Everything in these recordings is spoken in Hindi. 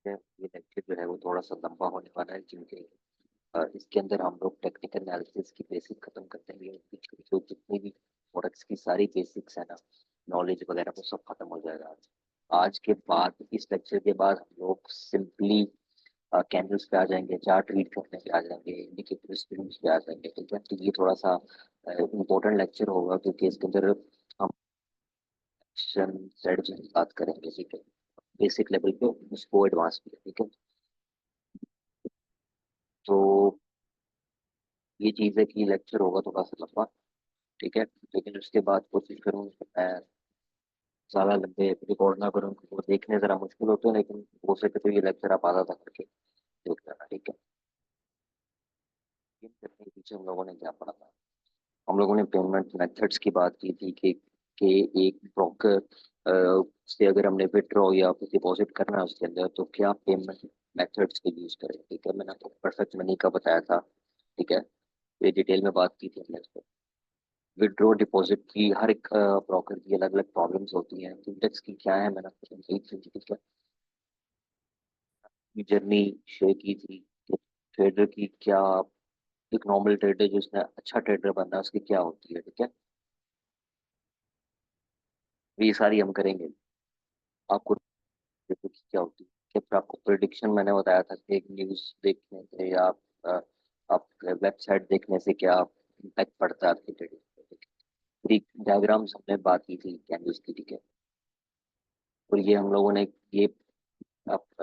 ये लेक्चर जो है वो थोड़ा सा लंबा होने वाला है, क्योंकि इसके अंदर हम लोग टेक्निकल एनालिसिस की बेसिक खत्म कर देंगे। जो जितनी भी प्रोडक्ट्स की सारी बेसिक्स है ना, नॉलेज वगैरह, वो सब खत्म हो जाएगा आज। आज के बाद, इस लेक्चर के बाद हम लोग सिंपली कैंडल्स पे आ जाएंगे, चार्ट रीड करने पे आ जाएंगे, इंडिकेटर्स पे आ जाएंगे। ठीक है, तो ये थोड़ा सा इम्पोर्टेंट लेक्चर होगा, क्योंकि इसके अंदर हम एक्शन स्ट्रेटजी की बात करेंगे। ठीक है, बेसिक लेवल पे उसको एडवांस पे। ठीक है, तो ये चीज़ है कि लेक्चर होगा थोड़ा सा लंबा। ठीक है, लेकिन उसके बाद कोशिश करूँ मैं ज़्यादा लंबे रिकॉर्ड ना करूँ, वो देखने ज़रा मुश्किल होते हैं, लेकिन हो सके तो ये लेक्चर आप आधा तक करके देख लेना। ठीक है, इन करने के पीछे हम लोगों ने क्या पढ़ा था? हम लोगों ने पेमेंट मेथड्स की बात की थी कि एक ब्रोकर से अगर हमने विड्रॉ या फिर डिपॉजिट करना है उसके अंदर, तो क्या पेमेंट मेथड्स के यूज़ करें। ठीक है, मैंने आपको परफेक्ट मनी का बताया था। ठीक है, ये डिटेल में बात की थी हमने इस पर। विड्रॉ डिपॉजिट की हर एक ब्रोकर की अलग अलग प्रॉब्लम्स होती हैं, फिनटेक्स की क्या है मैंने आपको समझाई थी। ठीक है, जर्नी शेयर की थी कि ट्रेडर की क्या, एक नॉर्मल ट्रेडर जिसने अच्छा ट्रेडर बनना है उसकी क्या होती है। ठीक है, तो ये सारी हम करेंगे। आपको देखो कि क्या होती है। कि फिर आपको प्रिडिक्शन मैंने बताया था कि एक न्यूज़ देखने से या अ, आप वेबसाइट देखने से क्या इम्पैक्ट पड़ता है आपकी ट्रेडिंग पे। ठीक है, डायग्राम्स हमने बात की थी कैंडल्स की। ठीक है, और ये हम लोगों ने ये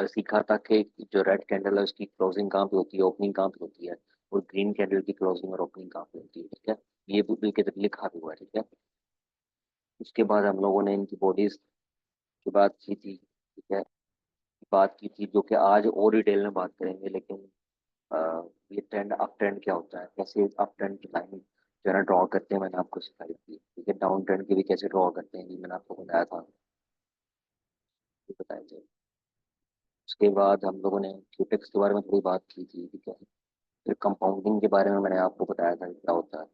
सीखा था कि जो रेड कैंडल है उसकी क्लोजिंग कहाँ पे होती है, ओपनिंग कहाँ पे होती है, और ग्रीन कैंडल की क्लोजिंग और ओपनिंग कहाँ पे होती है। ठीक है, ये बिल के अंदर लिखा भी हुआ है। ठीक है, उसके बाद हम लोगों ने इनकी बॉडीज की बात की थी। ठीक है, बात की थी जो कि आज और डिटेल में बात करेंगे। लेकिन अ, ये ट्रेंड, अप ट्रेंड क्या होता है, कैसे अप ट्रेंड की लाइन जो है ना ड्रॉ करते हैं, मैंने आपको सिखाई थी। ठीक है, डाउन ट्रेंड की भी कैसे ड्रॉ करते हैं ये मैंने आपको बताया था, ये बताया थे। उसके बाद हम लोगों ने क्यूटेक्स के बारे में थोड़ी बात की थी। ठीक है, फिर कंपाउंडिंग के बारे में मैंने आपको बताया था कि क्या होता है।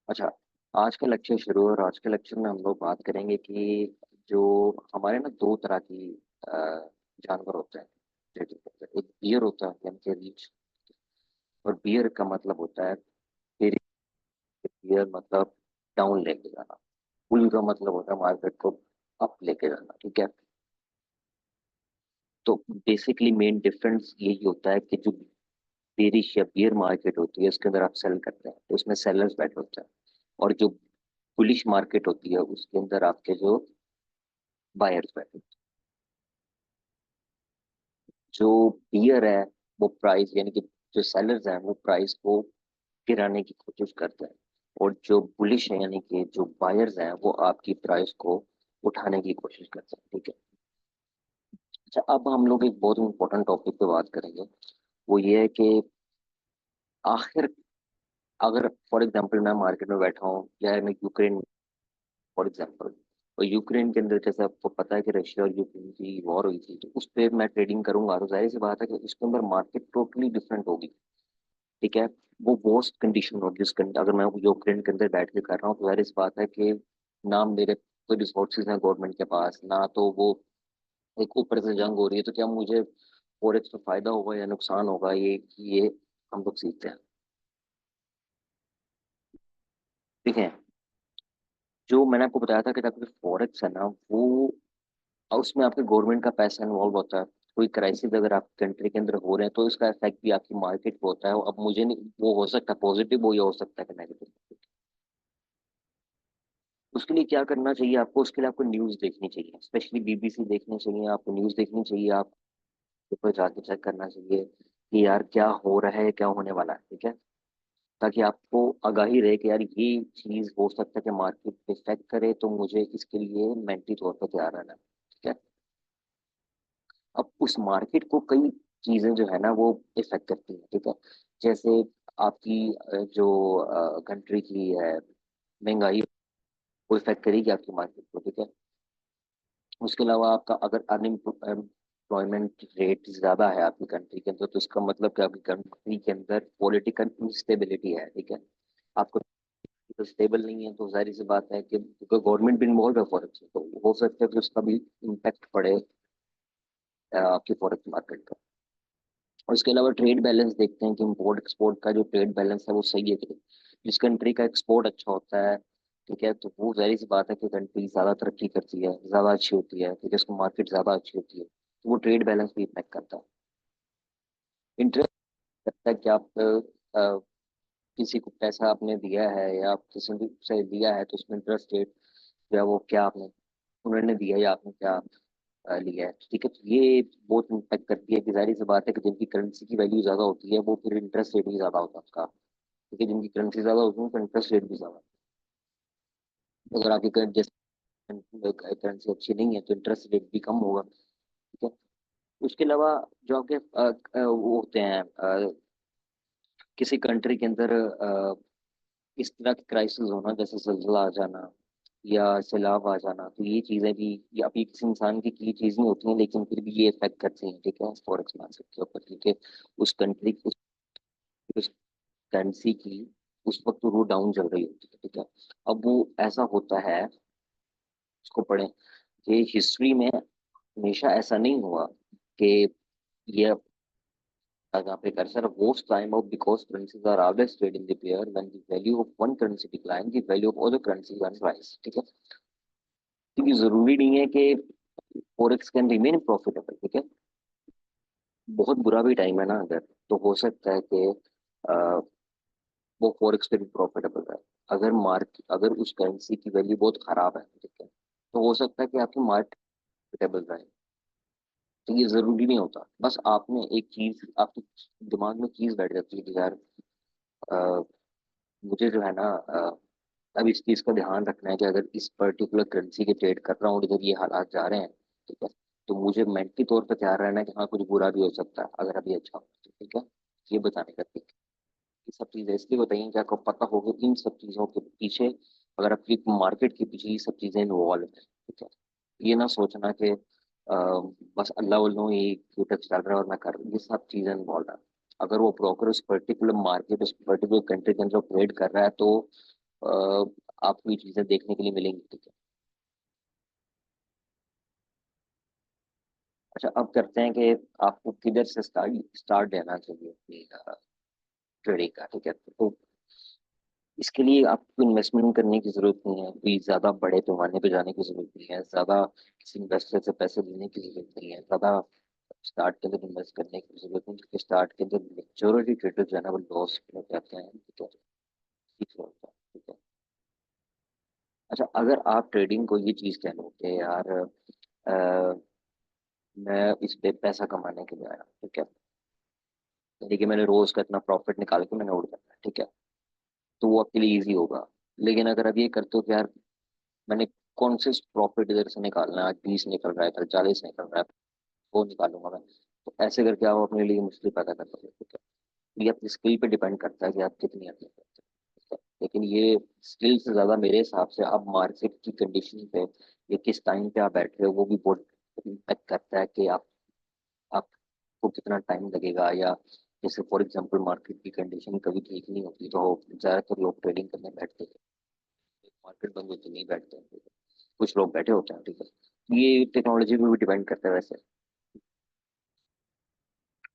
अच्छा, आज का लेक्चर शुरू है, और आज के लेक्चर में हम लोग बात करेंगे कि जो हमारे ना दो तरह की अ, जानवर होते हैं trading के अंदर। एक बियर होता है यानी कि रीच, और बियर का मतलब होता है, बियर मतलब डाउन लेके जाना। बुल का मतलब होता है मार्केट को अप लेके जाना। ठीक है, तो बेसिकली मेन डिफरेंस यही होता है कि जो बेरिश या बियर मार्केट होती है उसके अंदर आप सेल करते हैं तो उसमें सेलर्स बैठे होते हैं, और जो बुलिश मार्केट होती है उसके अंदर आपके जो बायर्स बैठे होते हैं। जो बियर है वो प्राइस, यानी कि जो सेलर्स हैं वो प्राइस को गिराने की कोशिश करते हैं, और जो बुलिश है यानी कि जो बायर्स हैं वो आपकी प्राइस को उठाने की कोशिश करते हैं। ठीक है, अच्छा, अब हम लोग एक बहुत इंपॉर्टेंट टॉपिक पे बात करेंगे। वो ये है कि आखिर, अगर फॉर एग्जांपल मैं मार्केट में बैठा हूँ, या मैं यूक्रेन, फॉर एग्जांपल, और यूक्रेन के अंदर जैसे आपको पता है कि रशिया और यूक्रेन की वॉर हुई थी, तो उस पर मैं ट्रेडिंग करूंगा, तो जाहिर सी बात है कि उसके अंदर मार्केट टोटली डिफरेंट होगी। ठीक है, वो वर्स्ट कंडीशन होगी उसके अंदर। अगर मैं यूक्रेन के अंदर बैठ के कर रहा हूँ तो जाहिर सी बात है कि ना मेरे कोई रिसोर्सेज हैं गवर्नमेंट के पास, ना तो वो, एक ऊपर से जंग हो रही है, तो क्या मुझे फॉरेक्स में फायदा होगा या नुकसान होगा, ये हम लोग सीखते हैं। ठीक है, जो मैंने आपको बताया था कि आपके फॉरेक्स है ना, वो उसमें आपके गवर्नमेंट का पैसा इन्वॉल्व होता है। कोई क्राइसिस अगर आपके कंट्री के अंदर हो रहे हैं तो इसका इफेक्ट भी आपकी मार्केट पे होता है। अब मुझे नहीं, वो हो सकता है पॉजिटिव हो या हो सकता है नेगेटिव। उसके लिए क्या करना चाहिए आपको? उसके लिए आपको न्यूज़ देखनी चाहिए, स्पेशली बीबीसी देखनी चाहिए, आपको न्यूज़ देखनी चाहिए, आप ऊपर जाके चेक करना चाहिए कि यार क्या हो रहा है, क्या होने वाला है। ठीक है, ताकि आपको आगाही रहे कि यार ये चीज हो सकता है कि मार्केट पे इफेक्ट करे, तो मुझे इसके लिए मेंटली तौर पर तैयार रहना है। ठीक है, अब उस मार्केट को कई चीजें जो है ना वो इफेक्ट करती हैं। ठीक है, जैसे आपकी जो कंट्री की है महंगाई, वो इफेक्ट करेगी आपकी मार्केट को। ठीक है, उसके अलावा आपका अगर अनएम्प्लॉयमेंट रेट ज्यादा है आपकी कंट्री के अंदर, तो इसका मतलब कि आपकी कंट्री के अंदर पॉलिटिकल इंस्टेबिलिटी है। ठीक है, आपको तो स्टेबल नहीं है, तो जाहिर सी बात है कि क्योंकि गवर्नमेंट भी इन्वॉल्व है फॉरेक्स में, तो हो सकता है कि उसका भी इम्पैक्ट पड़े आपकी फॉरेक्स मार्केट पर। और इसके अलावा ट्रेड बैलेंस देखते हैं कि इम्पोर्ट एक्सपोर्ट का जो ट्रेड बैलेंस है वो सही है कि नहीं। जिस कंट्री का एक्सपोर्ट अच्छा होता है, ठीक है, तो वो जाहिर सी बात है कि कंट्री ज्यादा तरक्की करती है, ज्यादा अच्छी होती है, ठीक है, उसको मार्केट ज्यादा अच्छी होती है, तो वो ट्रेड बैलेंस भी इम्पैक्ट करता है। इंटरेस्ट करता है कि आप किसी को पैसा आपने दिया है या आप किसी से लिया है, तो उसमें इंटरेस्ट रेट जो है वो क्या आपने उन्होंने दिया या आपने क्या लिया है, ठीक है। तो ये बहुत इम्पैक्ट करती है कि जाहिर सी बात है कि जिनकी करेंसी की वैल्यू ज्यादा होती है वो फिर इंटरेस्ट रेट भी ज्यादा होता है उसका, क्योंकि जिनकी करेंसी ज्यादा होती है उनका इंटरेस्ट रेट भी ज्यादा। अगर आपकी करेंसी अच्छी नहीं है तो इंटरेस्ट रेट भी कम होगा, ठीक है। उसके अलावा जो आपके वो होते हैं किसी कंट्री के अंदर इस तरह की क्राइसिस होना, जैसे जल्जला आ जाना या सैलाब आ जाना, तो ये चीजें भी, ये अभी किसी इंसान की चीज नहीं होती हैं, लेकिन फिर भी ये इफेक्ट करती हैं, ठीक है, फॉरेक्स मार्केट के ऊपर, क्योंकि उस कंट्री उस करेंसी की उस वक्त तो वो डाउन चल रही होती है, ठीक है। अब वो ऐसा होता है, उसको पढ़ें कि हिस्ट्री में हमेशा ऐसा नहीं हुआ कि ये जहाँ पे cursor most time of because currencies are always trade in the pair when the value of one currency decline the value of other currency will rise, ठीक है। क्योंकि जरूरी नहीं है कि फोरेक्स कैन रिमेन प्रॉफिटेबल, ठीक है। बहुत बुरा भी टाइम है ना अगर, तो हो सकता है कि अ, वो फोरेक्स पे भी प्रॉफिटेबल है। अगर अगर उस करेंसी की वैल्यू बहुत खराब है, ठीक है, तो हो सकता है कि आपकी मार्केट प्रॉफिटेबल रहे। तो ये जरूरी नहीं होता, बस आपने एक चीज आपके दिमाग में चीज बैठ जाती है कि यार अ, मुझे जो है ना अब इस चीज का ध्यान रखना है कि अगर इस पर्टिकुलर करेंसी के ट्रेड कर रहा हूँ और इधर ये हालात जा रहे हैं, ठीक है, तो मुझे मेंटली तौर पर तैयार रहना है कि हाँ कुछ बुरा भी हो सकता है अगर अभी अच्छा हो, तो ठीक है। ये बताने का ठीक है। ये सब चीजें इसलिए बताइए कि आपको पता होगा इन सब चीजों के पीछे, अगर आपकी मार्केट के पीछे ये सब चीजें इन्वॉल्व है, ठीक है। ये ना सोचना कि बस अल्लाह वल्लों ये क्यूटेक चल रहा है और मैं कर रहा हूँ, ये सब चीजें इन्वॉल्व है। अगर वो ब्रोकर उस पर्टिकुलर मार्केट उस पर्टिकुलर कंट्री के अंदर ट्रेड कर रहा है, तो आपको ये चीजें देखने के लिए मिलेंगी, ठीक है। अच्छा, अब करते हैं कि आपको किधर से स्टार्ट स्टार्ट देना चाहिए अपनी ट्रेडिंग का, ठीक है। तो इसके लिए आपको इन्वेस्टमेंट करने की जरूरत नहीं है, कोई ज्यादा बड़े पैमाने पे जाने की जरूरत नहीं है, ज्यादा किसी इन्वेस्टर से पैसे लेने की जरूरत नहीं है, ज्यादा स्टार्ट के अंदर इन्वेस्ट करने की जरूरत नहीं, क्योंकि स्टार्ट के अंदर मेजोरिटी ट्रेडर जो है ना वो लॉस में जाते हैं, ठीक है, ठीक होता है, ठीक है। अच्छा, अगर आप ट्रेडिंग को ये चीज कह लो कि यार मैं इस पे पैसा कमाने के लिए आया, ठीक है, देखिए मैंने रोज का इतना प्रॉफिट निकाल के मैंने उड़ जाना है, ठीक है, तो वो आपके लिए इजी होगा। लेकिन अगर आप ये करते हो कि यार मैंने कौन से प्रॉफिट इधर से निकालना है, आज 20 निकल रहा है, कल 40 निकल रहा है, वो निकालूंगा मैं, तो ऐसे करके आप अपने लिए मुश्किल पैदा कर सकते हो, ठीक है। ये आपकी स्किल पे डिपेंड करता है कि आप कितनी अर्निंग करते हैं, ठीक है। लेकिन ये स्किल से ज्यादा मेरे हिसाब से आप मार्केट की कंडीशन पे या किस टाइम पे आप बैठ रहे हो वो भी बहुत इम्पेक्ट करता है कि आपको कितना टाइम लगेगा, या जैसे फॉर एग्जांपल मार्केट की कंडीशन कभी ठीक नहीं होती तो ज्यादातर लोग ट्रेडिंग करने बैठते हैं, मार्केट बंद होती नहीं बैठते हैं, ठीक है। कुछ लोग बैठे होते हैं, ठीक है। ये टेक्नोलॉजी पे भी डिपेंड करता है वैसे।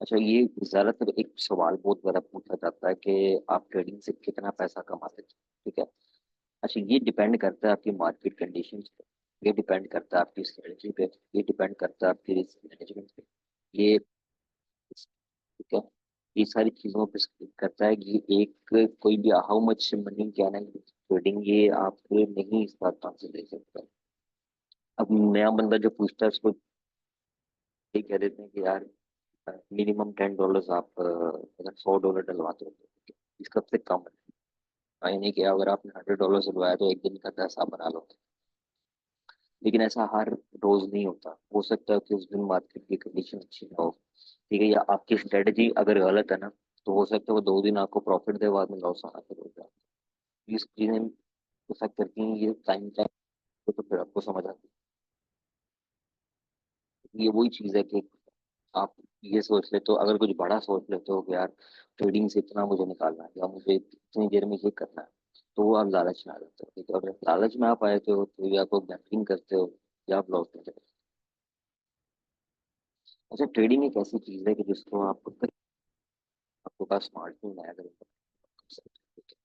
अच्छा, ये ज्यादातर एक सवाल बहुत बड़ा पूछा जाता है कि आप ट्रेडिंग से कितना पैसा कमाते हैं, ठीक है। अच्छा, ये डिपेंड करता है आपकी मार्केट कंडीशन पे, ये डिपेंड करता है आपकी स्ट्रेटजी पे, ये डिपेंड करता है आपकी रिस्क मैनेजमेंट पे, ये, ठीक है, ये सारी चीजों पे करता है कि एक कोई भी हाउ मच मनी क्या है ट्रेडिंग, ये आप नहीं इस बात से दे सकता। अब नया बंदा जो पूछता है उसको ये कह देते हैं कि यार मिनिमम $10 आप अगर $100 डलवाते हो तो इसका सबसे कम है। यानी कि अगर आपने $100 डलवाया तो एक दिन का 10 आप बना लो। लेकिन ऐसा हर रोज नहीं होता, हो सकता है कि उस दिन मार्केट की कंडीशन अच्छी ना हो, ठीक है, या आपकी स्ट्रेटजी अगर गलत है ना, तो हो सकता है वो 2 दिन आपको प्रॉफिट दे, बाद में लॉस आना शुरू हो जाए। ये चीजें इफेक्ट करती हैं, ये टाइम टाइम तो फिर आपको समझ आती है। ये वही चीज है कि आप ये सोच लेते हो, अगर कुछ बड़ा सोच लेते हो कि यार ट्रेडिंग से इतना मुझे निकालना है या मुझे इतनी देर में ये करना है, तो वो आप लालच में आ जाते हो, ठीक है। और लालच में आप आए हो तो या तो गैम्बलिंग करते हो या आप लॉस में जाते हो। अच्छा, ट्रेडिंग एक ऐसी चीज है कि जिसको आपके पास स्मार्टफोन है, अगर आप कर सकते हो, ठीक है।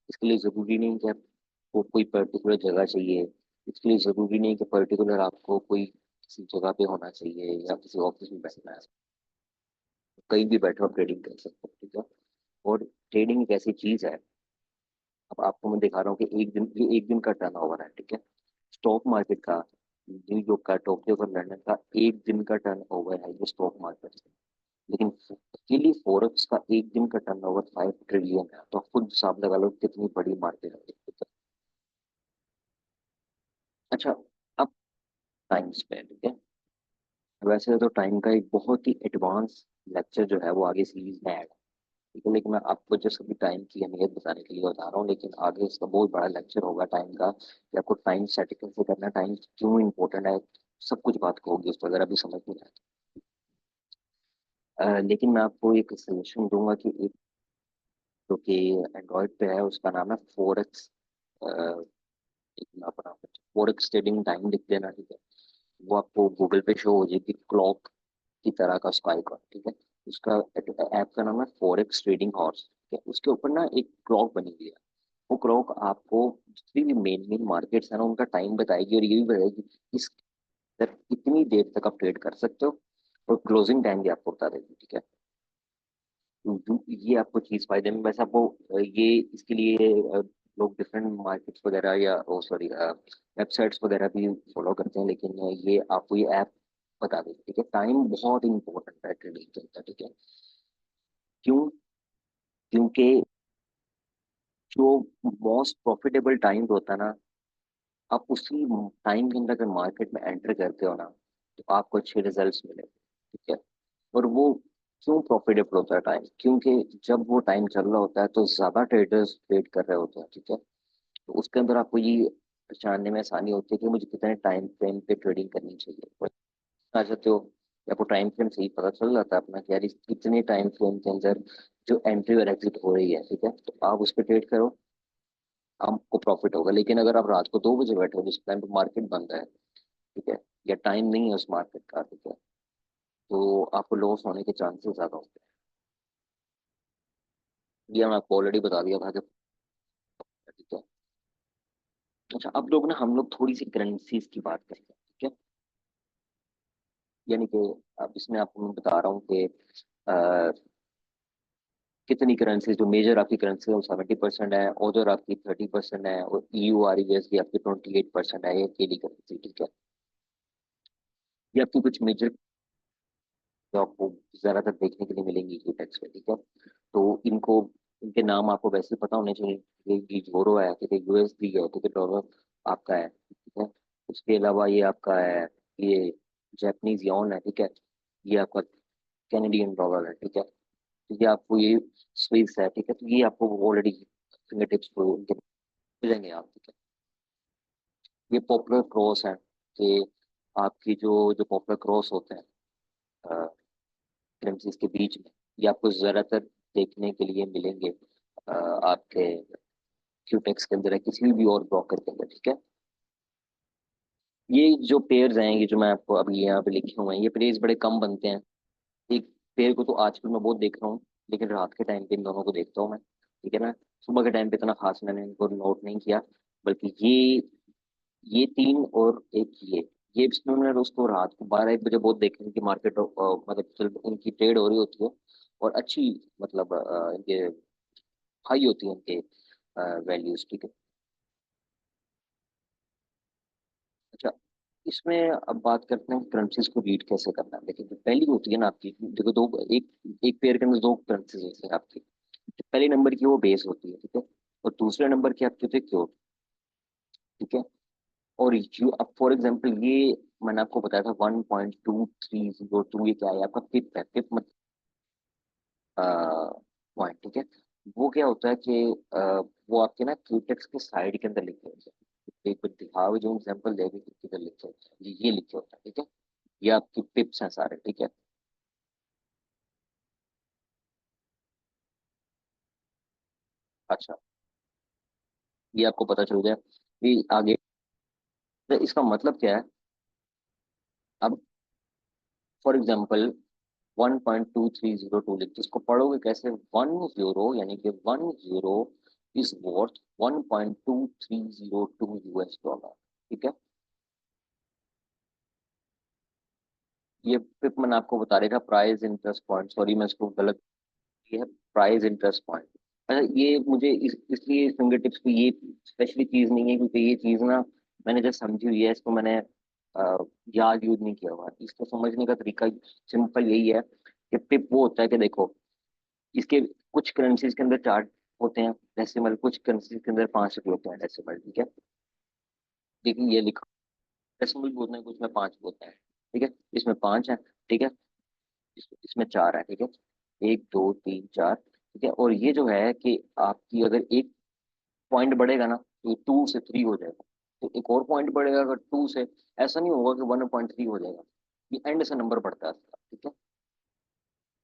इसके लिए जरूरी नहीं कि आपको कोई पर्टिकुलर जगह चाहिए। इसके लिए जरूरी नहीं कि पर्टिकुलर आपको कोई किसी जगह पे होना चाहिए या किसी ऑफिस में बैठना है। कहीं भी बैठे आप ट्रेडिंग कर सकते हो, ठीक है। और ट्रेडिंग एक ऐसी चीज है, अब आपको मैं दिखा रहा हूँ कि एक दिन का टर्न ओवर है, ठीक है। स्टॉक मार्केट का, न्यूयॉर्क का, टोक्यो का, लंदन का एक दिन का टर्न ओवर है ये स्टॉक मार्केट से। लेकिन अकेली फॉरेक्स का एक दिन का टर्न ओवर 5 ट्रिलियन है, तो खुद हिसाब लगा लो कितनी बड़ी मार्केट है। अच्छा, अब टाइम स्पेंड, ठीक है। वैसे तो टाइम का एक बहुत ही एडवांस लेक्चर जो है वो आगे सीरीज में ऐड है, ठीक है। लेकिन मैं आपको जस्ट अभी टाइम की अहमियत बताने के लिए बता रहा हूँ, लेकिन आगे इसका बहुत बड़ा लेक्चर होगा टाइम का, कि आपको टाइम सेट कैसे करना, टाइम क्यों इंपॉर्टेंट है, सब कुछ बात होगी उस पर, अगर अभी समझ नहीं आया। लेकिन मैं आपको एक सजेशन दूंगा कि एक जो कि एंड्रॉयड पे है उसका नाम है फोरेक्स। अपना फोरेक्स ट्रेडिंग टाइम लिख देना, ठीक है। वो आपको गूगल पे शो हो जाएगी क्लॉक की तरह का उसका आइकॉन, ठीक है। उसका ऐप का नाम है फॉरेक्स ट्रेडिंग हॉर्स, ठीक है। उसके ऊपर ना एक क्लॉक बनी हुई है। वो क्लॉक आपको जितनी भी मेन मेन मार्केट्स है ना उनका टाइम बताएगी, और ये भी बताएगी कि इस कितनी देर तक आप ट्रेड कर सकते हो, और क्लोजिंग टाइम भी आपको बता देगी, ठीक है। ये आपको चीज फायदे में, वैसे आपको ये इसके लिए लोग डिफरेंट मार्केट्स वगैरह या ओ सॉरी वेबसाइट्स वगैरह भी फॉलो करते हैं, लेकिन ये आपको ये ऐप बता देगी, ठीक है। टाइम बहुत इंपॉर्टेंट है ट्रेडिंग के अंदर, ठीक है। क्यों? क्योंकि जो मोस्ट प्रॉफिटेबल टाइम होता है ना, आप उसी टाइम के अंदर अगर मार्केट में एंटर करते हो ना, तो आपको अच्छे रिजल्ट्स मिलेंगे, ठीक है। और वो क्यों प्रॉफिटेबल होता है टाइम? क्योंकि जब वो टाइम चल रहा होता है तो ज्यादा ट्रेडर्स ट्रेड कर रहे होते हैं, ठीक है। तो उसके अंदर आपको ये पहचानने में आसानी होती है कि मुझे कितने टाइम फ्रेम पे ट्रेडिंग करनी चाहिए। और आ जाते हो कि आपको टाइम फ्रेम सही पता चल जाता है अपना कि यार इस कितने टाइम फ्रेम के अंदर जो एंट्री और एग्जिट हो रही है, ठीक है, तो आप उस पर ट्रेड करो, आपको प्रॉफिट होगा। लेकिन अगर आप रात को 2 बजे बैठे हो जिस टाइम पे मार्केट बंद है, ठीक है, या टाइम नहीं है उस मार्केट का, ठीक है, तो आपको लॉस होने के चांसेस ज्यादा होते हैं। ये मैं आपको ऑलरेडी बता दिया था कि, ठीक है। अच्छा, अब लोग ना हम लोग थोड़ी सी करेंसीज की बात करेंगे, ठीक है। यानी कि अब इसमें आपको मैं बता रहा हूँ कि अ, कितनी करेंसीज जो मेजर आपकी करेंसी है वो 70% है, अदर आपकी 30% है, और EU और USD आपकी 28% है, ये अकेली करेंसी, ठीक है। ये आपकी कुछ मेजर जो आपको ज्यादातर देखने के लिए मिलेंगी की टैक्स में, ठीक है। तो इनको, इनके नाम आपको वैसे ही पता होने चाहिए। ये यूरो है, ठीक है, USD है, ठीक है, डॉलर आपका है, ठीक है। उसके अलावा ये आपका है, ये जापानीज योन है, ठीक है। ये आपका कैनेडियन डॉलर है, ठीक है। तो ये आपको ये स्विस है, ठीक है। तो ये आपको ऑलरेडी फिंगर टिप्स को इनके मिलेंगे आप, ठीक है। ये पॉपुलर क्रॉस है कि आपकी जो पॉपुलर क्रॉस होते हैं करेंसीज के बीच में, ये आपको ज्यादातर देखने के लिए मिलेंगे आपके क्यूटेक्स के अंदर है, किसी भी और ब्रोकर के अंदर, ठीक है। ये जो पेयर्स हैं, ये जो मैं आपको अभी यहाँ पे लिखे हुए हैं, ये पेयर्स बड़े कम बनते हैं। एक पेड़ को तो आजकल मैं बहुत देख रहा हूँ, लेकिन रात के टाइम पे इन दोनों को देखता हूँ मैं, ठीक है ना। सुबह के टाइम पे इतना खास मैंने इनको नोट नहीं किया, बल्कि ये तीन और एक ये इसमें मैंने उसको रात को 12-1 बजे बहुत देखे हैं कि मार्केट मतलब इनकी ट्रेड हो रही होती है, और अच्छी मतलब इनके हाई होती है इनके वैल्यूज, ठीक है। अच्छा, इसमें अब बात करते हैं करेंसीज को रीड कैसे करना है। देखिए, जो पहली होती है ना आपकी, देखो दो, एक एक पेयर के अंदर दो करेंसीज होती है आपकी। जो पहले नंबर की वो बेस होती है, ठीक है, और दूसरे नंबर की आपकी होती है क्योर, ठीक है। और यू अब फॉर एग्जाम्पल ये मैंने आपको बताया था 1.2302, ये क्या है आपका पिप है, पिप मतलब पॉइंट, ठीक है। वो क्या होता है कि वो आपके ना क्यूटेक्स के साइड के अंदर लिखे होते हैं। एक बार दिखाओ जो एग्जाम्पल देगी किधर लिखे होते हैं, ये लिखे होता है, ठीक है। ये आपकी पिप्स हैं सारे, ठीक है। अच्छा, ये आपको पता चल जाए कि आगे। तो इसका मतलब क्या है? अब फॉर एग्जाम्पल 1.2302 लिख, इसको पढ़ोगे कैसे? 1 यूरो यानी कि 1 euro is worth 1.2302 US dollar. ठीक है, ये फिर मैंने आपको बता रहा था प्राइस इंटरेस्ट पॉइंट, सॉरी मैं इसको गलत, ये है प्राइस इंटरेस्ट पॉइंट। अच्छा, ये मुझे इसलिए फिंगर टिप्स की ये स्पेशली चीज नहीं है क्योंकि ये चीज ना मैंने जब समझी हुई है, इसको मैंने याद यूज नहीं किया हुआ। इसको समझने का तरीका सिंपल यही है कि पिप वो होता है कि देखो, इसके कुछ करेंसीज के अंदर 4 होते हैं डेसिमल, कुछ करेंसीज के अंदर 5 होते हैं डेसिमल। ठीक है, देखिए ये लिखा डेसिमल भी होते हैं, कुछ में 5 होते हैं। ठीक है, इसमें 5 है। ठीक है, इसमें 4 है। ठीक है, 1 2 3 4। ठीक है, और ये जो है कि आपकी अगर एक पॉइंट बढ़ेगा ना तो 2 से 3 हो जाएगा, तो एक और पॉइंट बढ़ेगा अगर 2 से, ऐसा नहीं होगा कि 1.3 हो जाएगा। ये एंड से नंबर बढ़ता है इसका। ठीक है,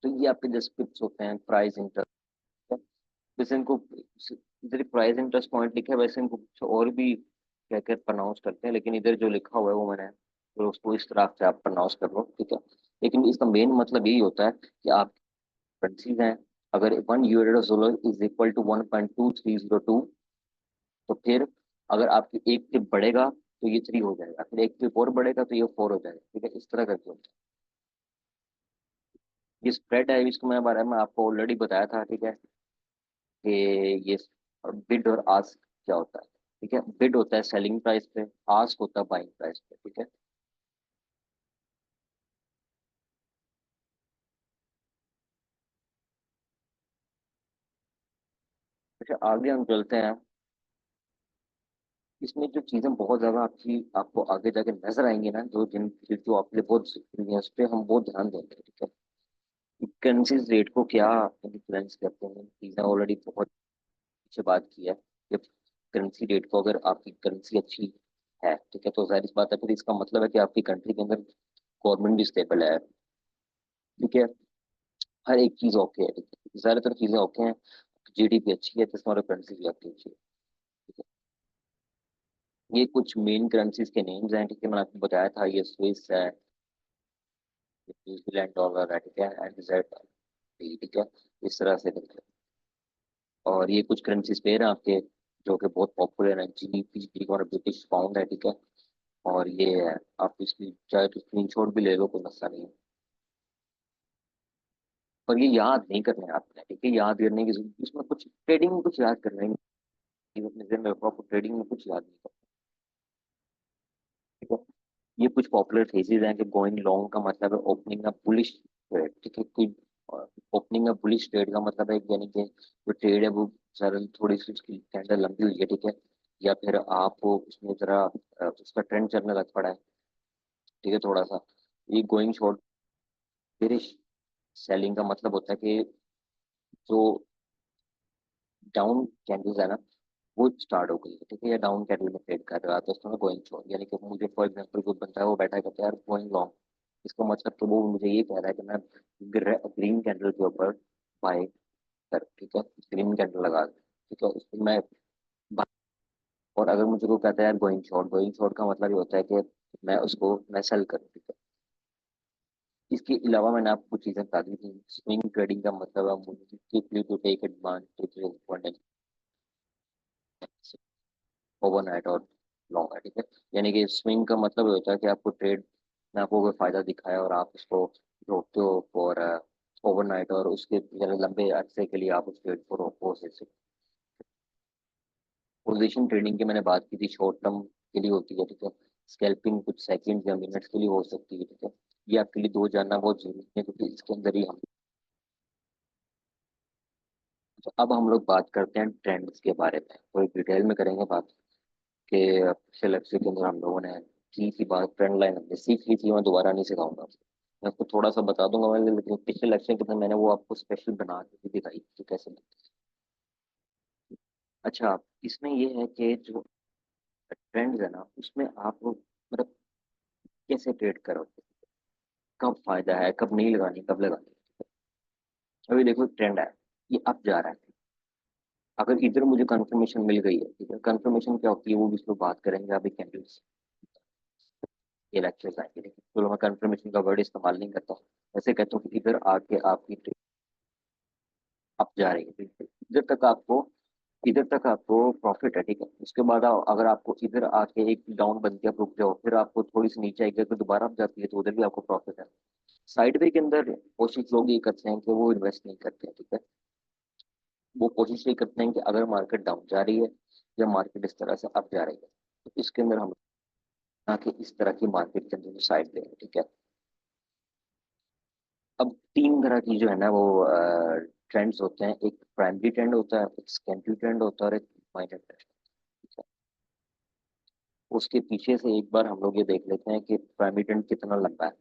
तो ये आपके जस्ट पिप्स होते हैं प्राइस इंटरेस्ट। वैसे इनको इधर प्राइस इंटरेस्ट पॉइंट लिखा है, वैसे इनको कुछ और भी क्या क्या प्रोनाउंस करते हैं, लेकिन इधर जो लिखा हुआ है वो मैंने, तो उसको इस तरह से आप प्रोनाउंस कर लो। ठीक है, लेकिन इसका मेन मतलब यही होता है कि आप करेंसीज हैं, अगर 1 US dollar is equal to 1.2302, तो फिर अगर आपकी एक टिप बढ़ेगा तो ये 3 हो जाएगा, फिर एक टिप और बढ़ेगा तो ये 4 हो जाएगा। ठीक है, इस तरह करके होता है। ये स्प्रेड है, इसको मैं बारे में आपको ऑलरेडी बताया था। ठीक है, कि ये बिड और आस्क क्या होता है। ठीक है, बिड होता है सेलिंग प्राइस पे, आस्क होता है बाइंग प्राइस पे। ठीक है, अच्छा आगे हम चलते हैं। इसमें जो चीजें बहुत ज्यादा आपकी आपको आगे जाके नजर आएंगी ना, जो जिन जो आपके लिए बहुत जरूरी है, उस पर हम बहुत ध्यान देंगे। ठीक है, करेंसीज रेट को क्या इन्फ्लुएंस करते हैं, चीजें ऑलरेडी बहुत पीछे बात की है कि करेंसी रेट को, अगर आपकी करेंसी अच्छी है, ठीक है, तो जाहिर सी बात है फिर इसका मतलब है कि आपकी कंट्री के अंदर गवर्नमेंट भी स्टेबल है। ठीक है, हर एक चीज ओके है। ठीक है, ज्यादातर चीजें ओके हैं, जीडीपी अच्छी है तो हमारा करेंसी भी आपकी अच्छी है। ठीक है, ये कुछ मेन करेंसीज के नेम्स हैं। ठीक है, मैंने आपको बताया था, ये स्विस है, न्यूजीलैंड डॉलर है, ठीक है, एनजेड, ठीक है, इस तरह से करके। और ये कुछ करेंसीज पेयर हैं आपके जो कि बहुत पॉपुलर है, जीबीपी और ब्रिटिश पाउंड है। ठीक है, और ये है, आप इसकी चाहे तो स्क्रीनशॉट भी ले लो, कोई मसला नहीं है। पर ये याद नहीं करना है आपने। ठीक है, याद करने की इसमें कुछ ट्रेडिंग में कुछ याद करना है, अपने ज़हन में रखो, आपको ट्रेडिंग में कुछ याद नहीं करना। ठीक है, ये कुछ पॉपुलर थेसिस हैं कि गोइंग लॉन्ग का मतलब है ओपनिंग अ बुलिश ट्रेड। ठीक है, कोई ओपनिंग अ बुलिश ट्रेड का मतलब है यानी कि जो ट्रेड है वो जरा थोड़ी सी उसकी कैंडल लंबी हुई है। ठीक है, या फिर आप उसमें जरा उसका ट्रेंड चलने लग पड़ा है। ठीक है, थोड़ा सा ये गोइंग शॉर्ट बेरिश सेलिंग का मतलब होता है कि जो डाउन कैंडल्स है ना वो स्टार्ट हो गई है। ठीक है, या डाउन कैंडल में ट्रेड कर रहा है तो उसको मैं गोइंग शॉर्ट, यानी कि मुझे फॉर एग्जांपल कोई बनता है वो बैठा कहता है यार गोइंग लॉन्ग, इसका मतलब तो वो मुझे ये कह रहा है कि मैं ग्रीन कैंडल के ऊपर बाय कर। ठीक है, ग्रीन कैंडल लगा दे। ठीक है, उसको मैं buy- और अगर मुझे को कहता है यार गोइंग शॉर्ट, गोइंग शॉर्ट का मतलब ये होता है कि मैं सेल करूँ। ठीक है, इसके अलावा मैंने आपको कुछ चीजें बता दी थी। स्विंग ट्रेडिंग का मतलब है टू टेक एडवांटेज ओवरनाइट और लॉन्ग है। ठीक है, यानी कि स्विंग का मतलब ये होता है कि आपको ट्रेड में आपको कोई फायदा दिखाया और आप उसको रोकते हो और ओवरनाइट, और उसके यानी लंबे अरसे के लिए आप उस ट्रेड को रोको से। पोजीशन ट्रेडिंग की मैंने बात की थी, शॉर्ट टर्म के लिए होती है। ठीक है, स्कैल्पिंग कुछ सेकंड या मिनट्स के लिए हो सकती है। ठीक है, ये आपके लिए दो जानना बहुत जरूरी है क्योंकि इसके अंदर ही हम, तो अब हम लोग बात करते हैं ट्रेंड्स के बारे में, थोड़ी डिटेल में करेंगे बात कि पिछले लेक्चर के अंदर हम लोगों ने की बात, ट्रेंड लाइन हमने सीख ली थी, मैं दोबारा नहीं सिखाऊंगा। मैं आपको थोड़ा सा बता दूंगा मैंने, लेकिन पिछले लेक्चर के अंदर मैंने वो आपको स्पेशल बना के भी दिखाई कि कैसे बनती है। अच्छा, इसमें ये है कि जो ट्रेंड्स है ना उसमें आप मतलब कैसे ट्रेड करोगे, कब फायदा है, कब नहीं लगानी, कब लगानी। अभी देखो ट्रेंड है, ये अप जा रहा है, अगर इधर मुझे कंफर्मेशन मिल गई है, ठीक है, कंफर्मेशन क्या होती है वो भी इसमें बात करेंगे अभी कैंडल्स, ये लेक्चर्स आएंगे, लेकिन तो मैं कंफर्मेशन का वर्ड इस्तेमाल नहीं करता, ऐसे कहता हूँ कि इधर आके आपकी ट्रेड अप जा रही है, ठीक है, इधर तक आपको प्रॉफिट है, ठीक है, उसके बाद अगर आपको इधर आके एक डाउन बन के आप रुक जाओ, फिर आपको थोड़ी सी नीचे आएगी, अगर दोबारा अप जाती है तो उधर भी आपको प्रॉफिट है। साइडवे के अंदर कोशिश लोग ये करते हैं कि वो इन्वेस्ट नहीं करते हैं, ठीक है, वो कोशिश ये करते हैं कि अगर मार्केट डाउन जा रही है या मार्केट इस तरह से अप जा रही है, तो इसके अंदर हम ना कि इस तरह की मार्केट के अंदर साइड लें, ठीक है। अब तीन तरह की जो है ना वो ट्रेंड्स होते हैं, एक प्राइमरी ट्रेंड होता है, एक सेकेंडरी ट्रेंड होता है और एक माइनर ट्रेंड, ठीक है। उसके पीछे से एक बार हम लोग ये देख लेते हैं कि प्राइमरी ट्रेंड कितना लंबा है,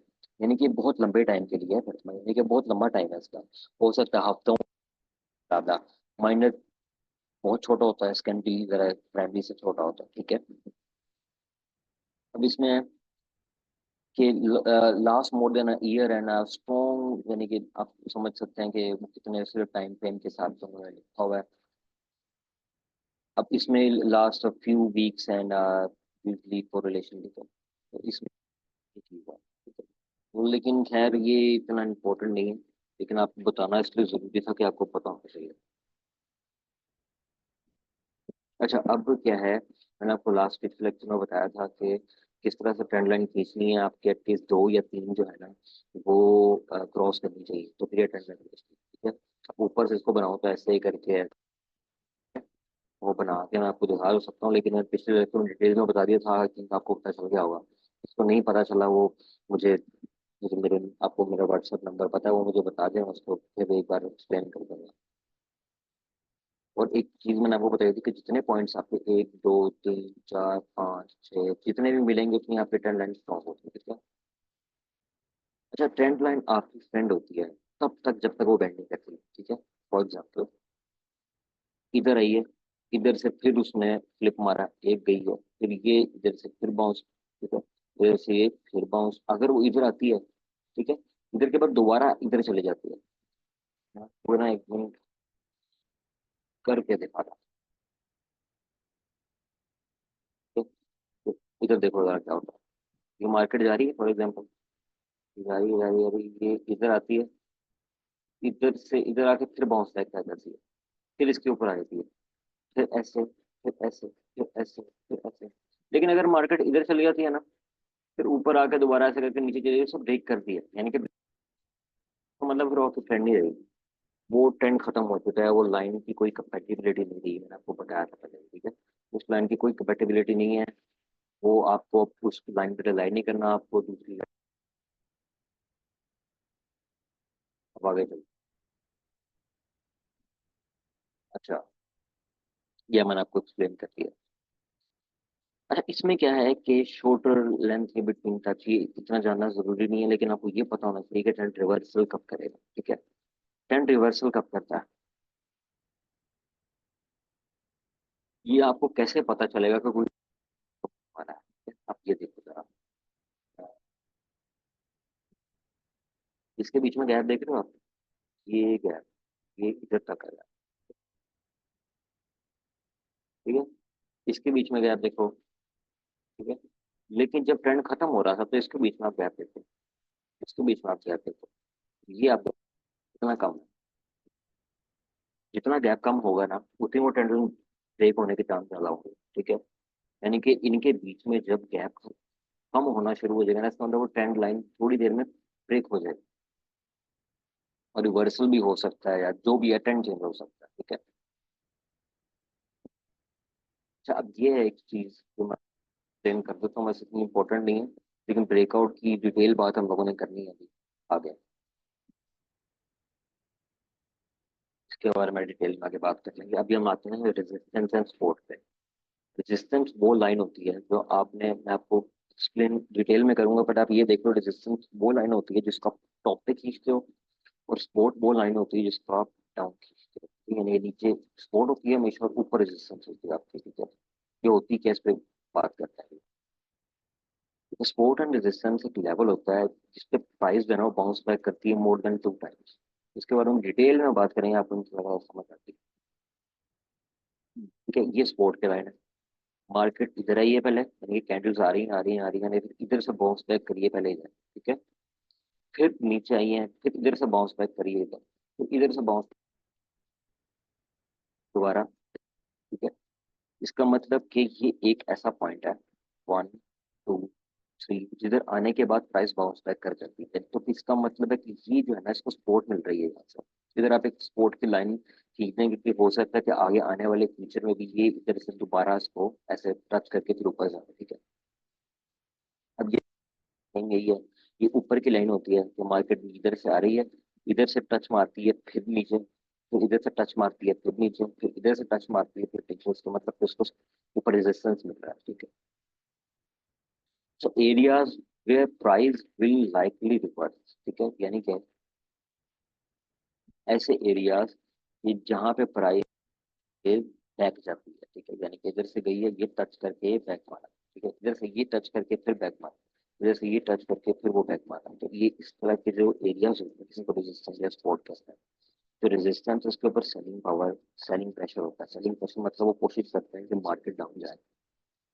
यानी कि बहुत लंबे टाइम के लिए है, यानी कि बहुत लंबा टाइम है इसका, हो सकता है हफ्तों ज्यादा। माइनर बहुत छोटा होता है, सेकेंडरी जरा प्राइमरी से छोटा होता है, ठीक है। अब इसमें कि last more than year and strong, यानी कि आप समझ सकते हैं कि वो कितने से टाइम फ्रेम के साथ जो उन्होंने लिखा हुआ है। अब इसमें last few weeks and weekly correlation लिखा है, तो इसमें ये चीज है, ठीक है। लेकिन खैर ये इतना इम्पोर्टेंट नहीं है, लेकिन आपको बताना इसलिए जरूरी था कि आपको पता होना चाहिए। अच्छा, अब क्या है, मैंने आपको लास्ट पिछले लेक्चर में बताया था कि किस तरह से ट्रेंड लाइन खींचनी है, आपके एटलीस्ट दो या तीन जो है ना वो क्रॉस करनी चाहिए, तो फिर ये ट्रेंड लाइन खींचनी है, ठीक है। अब ऊपर से इसको बनाओ तो ऐसे ही करके वो बना के मैं आपको दिखा तो सकता हूँ, लेकिन मैं पिछले लेक्चर में डिटेल में बता दिया था कि आपको पता चल गया होगा। इसको नहीं पता चला वो मुझे मुझे मेरे आपको मेरा व्हाट्सएप नंबर पता है, वो मुझे बता दें, उसको फिर एक बार एक्सप्लेन कर दूंगा। और एक चीज मैंने आपको बताई थी कि जितने पॉइंट्स आपके एक दो तीन चार पाँच छः जितने भी मिलेंगे उतनी आपकी ट्रेंड लाइन स्ट्रॉन्ग होती है, ठीक है। अच्छा, ट्रेंड लाइन आपकी फ्रेंड होती है तब तक जब तक वो बेंड नहीं करती, ठीक है। फॉर एग्जाम्पल इधर आई है, इधर से फिर उसने फ्लिप मारा, एक गई है, फिर ये इधर से फिर बाउंस, ठीक है, इधर से ये फिर बाउंस, अगर वो इधर आती है, ठीक है, इधर के बाद दोबारा इधर चले जाती है, वो ना एक मिनट करके दिखा रहा, ठीक है? तो इधर देखो जरा क्या होता है, ये मार्केट जा रही है फॉर एग्जाम्पल, जा रही है जा रही है, अभी ये इधर आती है, इधर से इधर आके फिर बाउंस बैक कर जाती है, फिर इसके ऊपर आ जाती है, फिर ऐसे फिर ऐसे फिर ऐसे फिर ऐसे। लेकिन अगर मार्केट इधर चली जाती है ना, फिर ऊपर आके दोबारा ऐसे करके नीचे चली जाती है, सब ब्रेक करती है, यानी कि तो मतलब फिर और ट्रेंड नहीं रहेगी, वो ट्रेंड खत्म हो चुका है, वो लाइन की कोई कंपेटिबिलिटी नहीं रही, मैंने आपको बताया था पहले, ठीक है। उस लाइन की कोई कंपेटिबिलिटी नहीं है, वो आपको अब उस लाइन पे रिलाई नहीं करना, आपको दूसरी line अब आगे चल। अच्छा, ये मैंने आपको एक्सप्लेन कर दिया। अच्छा, इसमें क्या है कि शॉर्टर लेंथ के बिटवीन टच, ये इतना जानना जरूरी नहीं है, लेकिन आपको ये पता होना चाहिए कि ट्रेंड रिवर्सल कब करेगा, ठीक है। ट्रेंड रिवर्सल कब करता है, ये आपको कैसे पता चलेगा कि कोई हमारा है, ठीक है? आप ये देखो जरा, इसके बीच में गैप देख रहे हो आप, ये गैप, ये इधर तक है, ठीक है, इसके बीच में गैप देखो, ठीक है। लेकिन जब ट्रेंड खत्म हो रहा था तो इसके बीच में आप गैप देखो, इसके बीच में आप गैप देखो, ये आप इतना कम है, जितना गैप कम होगा ना उतनी वो ट्रेंड ब्रेक होने के चांस ज्यादा होंगे, ठीक है। यानी कि इनके बीच में जब गैप कम होना शुरू हो जाएगा ना, इसका मतलब वो ट्रेंड लाइन थोड़ी देर में ब्रेक हो जाएगी, और रिवर्सल भी हो सकता है, या जो भी है ट्रेंड चेंज हो सकता है, ठीक है। अच्छा, अब ये है एक चीज जो मैं एक्सप्लेन कर देता हूँ, वैसे इतनी इंपॉर्टेंट नहीं है, लेकिन ब्रेकआउट की डिटेल बात हम लोगों ने करनी है अभी आगे, इसके बारे में डिटेल में आगे बात कर लेंगे। अभी हम आते हैं रेजिस्टेंस एंड सपोर्ट पे। रेजिस्टेंस वो लाइन होती है जो आपने, मैं आपको एक्सप्लेन डिटेल में करूंगा, बट आप ये देखो, रेजिस्टेंस वो लाइन होती है जिसको आप टॉप पे खींचते हो, और सपोर्ट वो लाइन होती है जिसको आप डाउन खींचते हो, ठीक है? यानी ये नीचे सपोर्ट होती है हमेशा, और ऊपर रेजिस्टेंस होती है आपकी, ठीक है। ये होती है, इस पे बात करते हैं। सपोर्ट एंड रेजिस्टेंस एक लेवल होता है जिसपे प्राइस जो है ना वो बाउंस बैक करती है मोर देन टू टाइम्स। इसके बारे में डिटेल में बात करेंगे, आपको इनकी समझ आती है। ठीक है, ये सपोर्ट के लाइन है। मार्केट इधर आई है पहले, यानी कि कैंडल्स आ रही हैं आ रही हैं आ रही हैं, फिर इधर से बाउंस बैक करिए पहले इधर। ठीक है, फिर नीचे आई है, फिर इधर से बाउंस बैक करिए इधर, फिर इधर से बाउंस दोबारा। ठीक है, इसका मतलब कि ये एक ऐसा पॉइंट है, 1 2 3, जिधर आने के बाद प्राइस बाउंस बैक कर जाती है, तो इसका मतलब है कि ये जो है ना, इसको सपोर्ट मिल रही है यहाँ से। इधर आप एक सपोर्ट की लाइन खींचने की, हो सकता है कि आगे आने वाले फ्यूचर में भी ये इधर से दोबारा इसको ऐसे टच करके फिर ऊपर जाए। ठीक है, अब ये कहेंगे ये ऊपर की लाइन होती है कि मार्केट इधर से आ रही है, इधर से टच मारती है फिर नीचे, फिर इधर से टच मारती है फिर नीचे, फिर इधर से टच मारती है फिर नीचे, उसका मतलब फिर उसको ऊपर रेजिस्टेंस मिल रहा है। ठीक है, so areas where price will likely reverse। ठीक है, यानी कि ऐसे एरियाज कि जहां पे प्राइस बैक जाती है। ठीक है, यानी कि इधर से गई है, ये टच करके बैक मारा। ठीक है, इधर से ये टच करके फिर बैक मारा, इधर से ये टच करके फिर वो बैक मारा। तो ये इस तरह के जो एरियाज होते हैं, किसी को रेजिस्टेंस या सपोर्ट कहते हैं। तो रेजिस्टेंस, उसके ऊपर सेलिंग पावर, सेलिंग प्रेशर होता है। सेलिंग प्रेशर मतलब वो कोशिश करते हैं कि मार्केट डाउन जाए,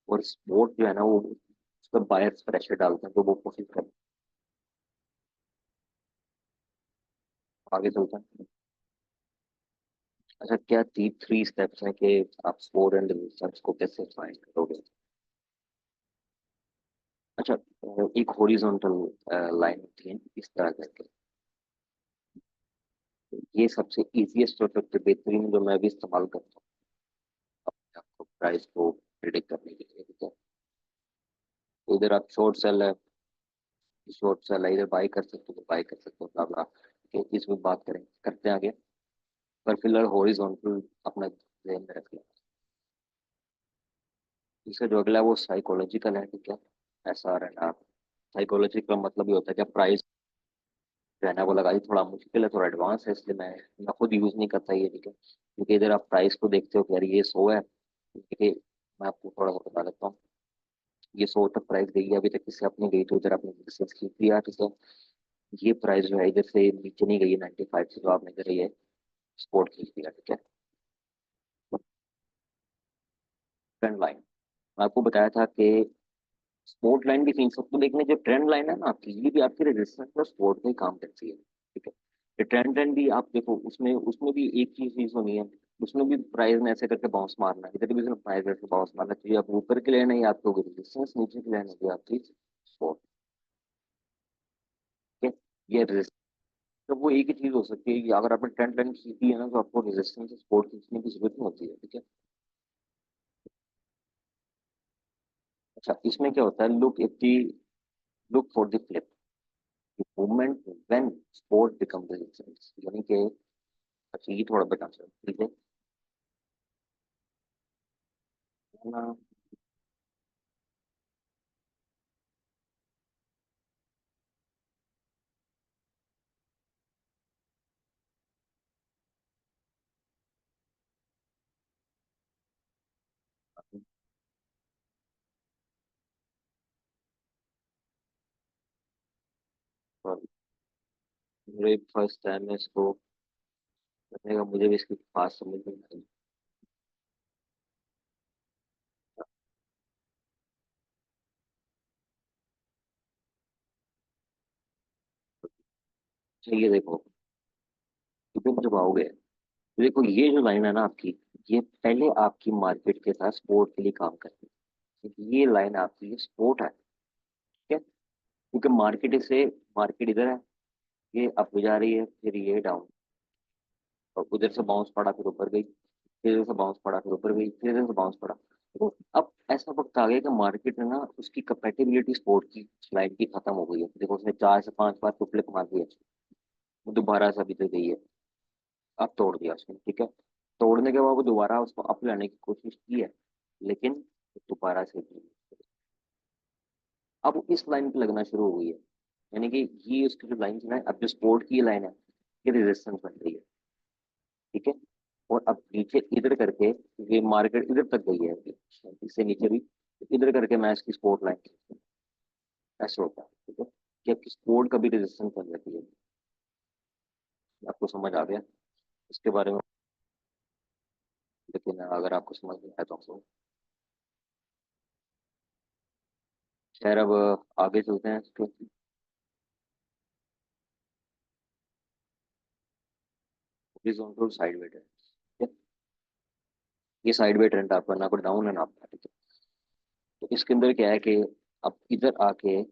और सपोर्ट जो है ना, वो उस पर बायर्स प्रेशर डालते हैं, तो वो कोशिश करते हैं आगे चलते हैं। अच्छा, क्या 3 स्टेप्स हैं कि आप स्कोर एंड रिजल्ट्स को कैसे फाइंड करोगे? अच्छा, एक हॉरिजॉन्टल लाइन होती है इस तरह करके, ये सबसे इजीएस्ट और सबसे बेहतरीन जो मैं भी इस्तेमाल करता हूँ आपको प्राइस को प्रिडिक्ट करने के लिए। ठीक है, तो इधर आप शॉर्ट सेल है, इधर बाई कर सकते हो तो बाई कर सकते हो, blah blah। ठीक है, इसमें बात करें करते हैं आगे, पर फिलहाल हॉरिजॉन्टल अपना ध्यान में रखिए। इसका जो अगला है वो साइकोलॉजिकल है। ठीक है, ऐसा रहना, साइकोलॉजी का मतलब ये होता है कि प्राइस जो है ना वो लगाई थोड़ा मुश्किल है, थोड़ा एडवांस है, इसलिए मैं खुद यूज नहीं करता ये। ठीक है, क्योंकि इधर आप प्राइस को देखते हो कि यार ये 100 है। ठीक है, मैं आपको थोड़ा सा बता देता हूँ, ये 100 तक प्राइस गई है, अभी तक इससे अपनी गई, तो इधर आपने रेजिस्टेंस खींच लिया। ठीक है, ये प्राइस जो है इधर से नीचे नहीं गई है 95 से, तो आपने इधर ये सपोर्ट खींच लिया। ठीक है, ट्रेंड लाइन, मैं आपको बताया था कि सपोर्ट लाइन भी खींच सकते हो, लेकिन जो ट्रेंड लाइन है ना आपकी, ये भी आपकी रेजिस्टेंस और सपोर्ट में ही काम करती है। ठीक है, ये ट्रेंड लाइन भी आप देखो, उसमें उसमें भी एक चीज चीज होनी है, उसमें भी प्राइस में ऐसे करके बाउंस मारना है, इधर भी उसमें प्राइस ऐसे बाउंस मारना चाहिए। आप ऊपर की लाइन है ये आपकी होगी रेजिस्टेंस, नीचे की लाइन होगी आपकी सपोर्ट। ठीक है, ये resistance, तो वो एक ही चीज हो सकती है कि अगर आपने ट्रेंड लाइन खींची है ना, तो आपको रेजिस्टेंस सपोर्ट खींचने की जरूरत नहीं होती है। ठीक है, अच्छा, इसमें क्या होता है, look for the flip movement when support become resistance, यानी कि, अच्छा ये थोड़ा बता सकते, ठीक है ना? और मेरे फर्स्ट टाइम में इसको करने का, मुझे भी इसकी खास समझ नहीं आई। चलिए देखो, तुम जब आओगे तो देखो, ये जो लाइन है ना आपकी, ये पहले आपकी मार्केट के साथ सपोर्ट के लिए काम करती है। ये लाइन आपकी सपोर्ट है। ठीक है, क्योंकि मार्केट इधर है, ये अप जा रही है, फिर ये डाउन, और उधर से बाउंस पड़ा फिर ऊपर गई, फिर इधर से बाउंस पड़ा फिर ऊपर गई, फिर इधर से बाउंस पड़ा। तो अब ऐसा वक्त आ गया कि मार्केट में ना उसकी कंपेटिबिलिटी स्पोर्ट की स्लाइड की खत्म हो गई है। देखो, उसने 4 से 5 बार तो फ्लिप मार दिया, वो दोबारा से अभी तक गई है, अब तोड़ दिया उसने। ठीक है, तोड़ने के बाद वो दोबारा उसको अप लाने की कोशिश की है, लेकिन दोबारा से भी अब वो इस लाइन पे लगना शुरू हो गई है। यानी कि ये उसकी जो लाइन है, अब जो स्पोर्ट की लाइन है, ये रेजिस्टेंस बन रही है। ठीक है, और अब नीचे इधर करके, ये मार्केट इधर तक गई है अभी, इससे नीचे भी इधर करके मैं इसकी सपोर्ट लाइन, ऐसे होता है। ठीक है, कि आपकी सपोर्ट का भी रेजिस्टेंस बन जाती है। आपको समझ आ गया इसके बारे में? लेकिन अगर आपको समझ में आया तो खैर अब आगे चलते हैं इसके। हॉरिजॉन्टल साइडवे ट्रेंड, ये साइड बाई ट्रेंड आपका ना को डाउन है ना आपका, ठीक है। तो इसके अंदर क्या है कि अब इधर आके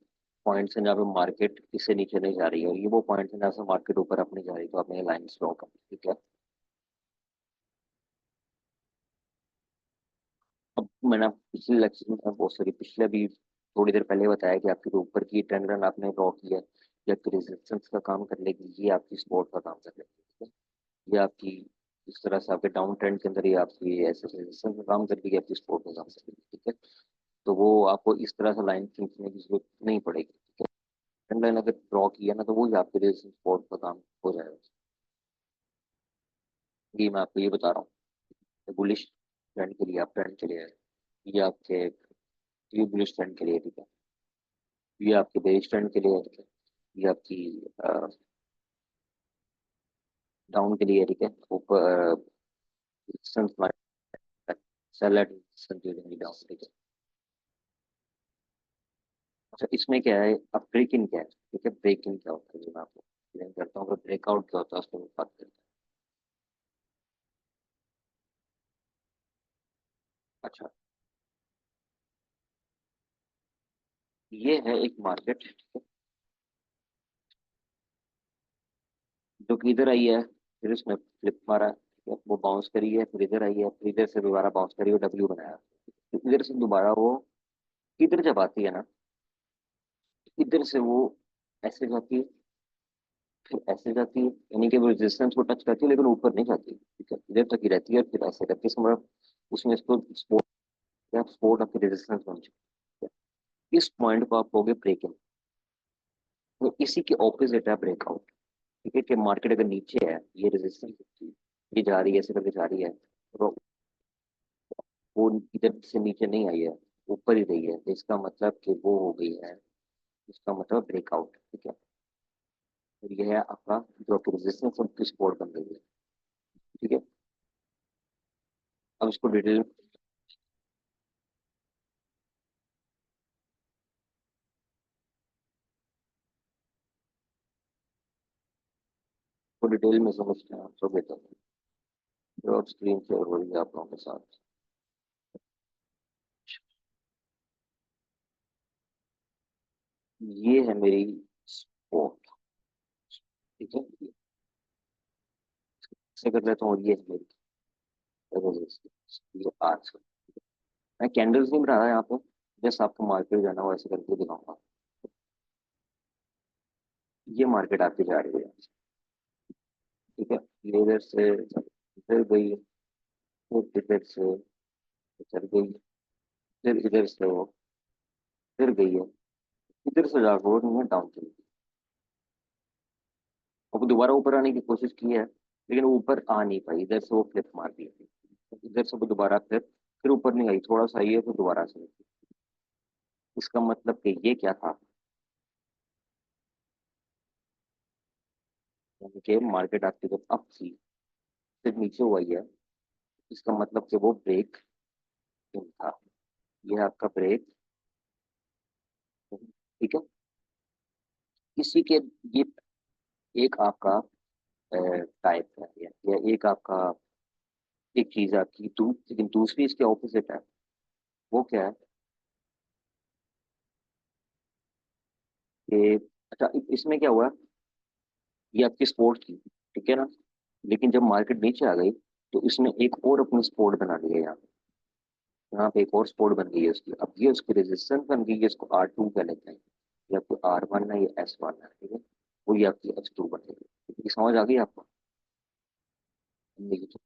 पॉइंट्स है जहाँ पे मार्केट इससे नीचे नहीं जा रही है, और ये वो पॉइंट्स है जहाँ से मार्केट ऊपर अपनी जा रही है, तो आपने ये लाइन ड्रॉ कर, ठीक है। अब मैंने पिछले लेक्चर में बहुत सारी पिछले भी थोड़ी देर पहले बताया कि आपके जो ऊपर की ट्रेंड लाइन आपने ड्रॉ की है, ये आपकी रेजिस्टेंस का काम कर लेगी, ये आपकी सपोर्ट का काम कर लेगी, ठीक है। ये आपकी इस तरह से आपके डाउन ट्रेंड के अंदर ये आपकी ऐसे रेजिस्टेंस का काम कर देगी, आपकी सपोर्ट का काम कर देगी, ठीक है। तो वो आपको इस तरह से लाइन खींचने की जरूरत नहीं पड़ेगी, ठीक है। ट्रेंड लाइन अगर ड्रॉ किया ना, तो वो ही आपके रेजिस्टेंस सपोर्ट का काम हो जाएगा। ये मैं आपको ये बता रहा हूँ, बुलिश ट्रेंड के लिए आप ट्रेंड के लिए है, ये आपके ये बुलिश ट्रेंड के लिए, ठीक है। ये आपके बेरिश ट्रेंड के लिए है, ठीक है। ये आपकी डाउन के लिए है, ठीक है। ऊपर सेल एट डाउन, ठीक है। अच्छा, इसमें क्या है, अब ब्रेक इन क्या है, ठीक है। ब्रेक इन क्या होता है जो मैं आपको एक्सप्लेन करता हूँ, अगर ब्रेकआउट क्या होता है उसको बात करते हैं। अच्छा, ये है एक मार्केट, ठीक है, जो कि इधर आई है, फिर इसने फ्लिप मारा, ठीक है, वो बाउंस करी है, फिर इधर आई है, फिर इधर से दोबारा बाउंस करी है, डब्ल्यू बनाया, फिर इधर से दोबारा वो इधर जब आती है ना, इधर से वो ऐसे जाती है, फिर ऐसे जाती है, यानी कि वो रेजिस्टेंस को टच करती है लेकिन ऊपर नहीं जाती, ठीक है, इधर तक ही रहती है, और फिर ऐसे करती है, इसका मतलब उसमें इसको सपोर्ट या सपोर्ट आपकी रेजिस्टेंस बन चुकी है। इस पॉइंट को आप कहोगे ब्रेक इन। तो इसी के ऑपोजिट है ब्रेकआउट, ठीक है। कि मार्केट अगर नीचे है, ये रेजिस्टेंस ये जा रही है, ऐसे करके जा रही है, तो वो इधर से नीचे नहीं आई है, ऊपर ही रही है, तो इसका मतलब कि वो हो गई है, इसका मतलब ब्रेकआउट, ठीक है। और ये है आपका जो आपकी रेजिस्टेंस और सपोर्ट बन रही है, ठीक है। अब इसको डिटेल को डिटेल में समझते हैं तो बेहतर है। जो अब स्क्रीन शेयर हो रही है आप लोगों के साथ, ये है मेरी सपोर्ट, ठीक है। से कर लेता हूँ, और ये है मेरी रेजिस्टेंस, ये आज मैं कैंडल्स नहीं बना रहा यहाँ पे, जस्ट आपको मार्केट जाना हो ऐसे करके दिखाऊंगा। ये मार्केट आपकी जा रही है, ठीक है। ये इधर से इधर गई, फिर इधर से इधर गई, फिर इधर से वो फिर गई है, इधर से जाकर वो नहीं डाउन चली गई। और दोबारा ऊपर आने की कोशिश की है, लेकिन वो ऊपर आ नहीं पाई, इधर से वो फ्लिप मार दी, इधर से वो दोबारा फिर ऊपर नहीं आई, थोड़ा सा आई है फिर दोबारा से। इसका मतलब कि ये क्या था, यानी कि मार्केट आपकी जब अप थी फिर नीचे हुई है, इसका मतलब कि वो ब्रेक इन था, ये आपका ब्रेक, ठीक है। इसी के ये एक आपका टाइप है, या एक आपका एक चीज है आपकी लेकिन दूसरी इसके ऑपोजिट है। वो क्या है कि अच्छा, इसमें क्या हुआ, ये आपकी स्पोर्ट थी, ठीक है ना, लेकिन जब मार्केट नीचे आ गई तो इसने एक और अपनी स्पोर्ट बना लिया यहाँ, यहाँ पे एक और स्पोर्ट बन गई है उसकी, अब ये उसकी रेजिस्टेंस बन गई है, इसको R2 कह लेते हैं। ये आपको R1 है, ये S1 है, ठीक है। वो ये आपकी S2 बनेगी, ये समझ आ गई आपको। देखिए,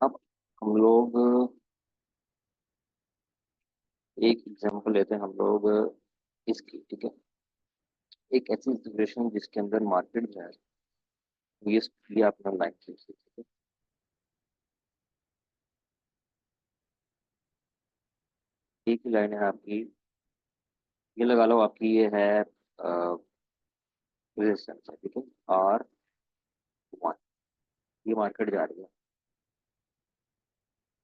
अब हम लोग एक एग्जांपल लेते हैं हम लोग इसकी, ठीक है। एक ऐसी सिचुएशन जिसके अंदर मार्केट जो है, ये अपना लाइन खींच ली, ठीक है। एक ही लाइन है आपकी, ये लगा लो आपकी, ये है रेजिस्टेंस है, ठीक है, R वन, ये मार्केट जा रही है,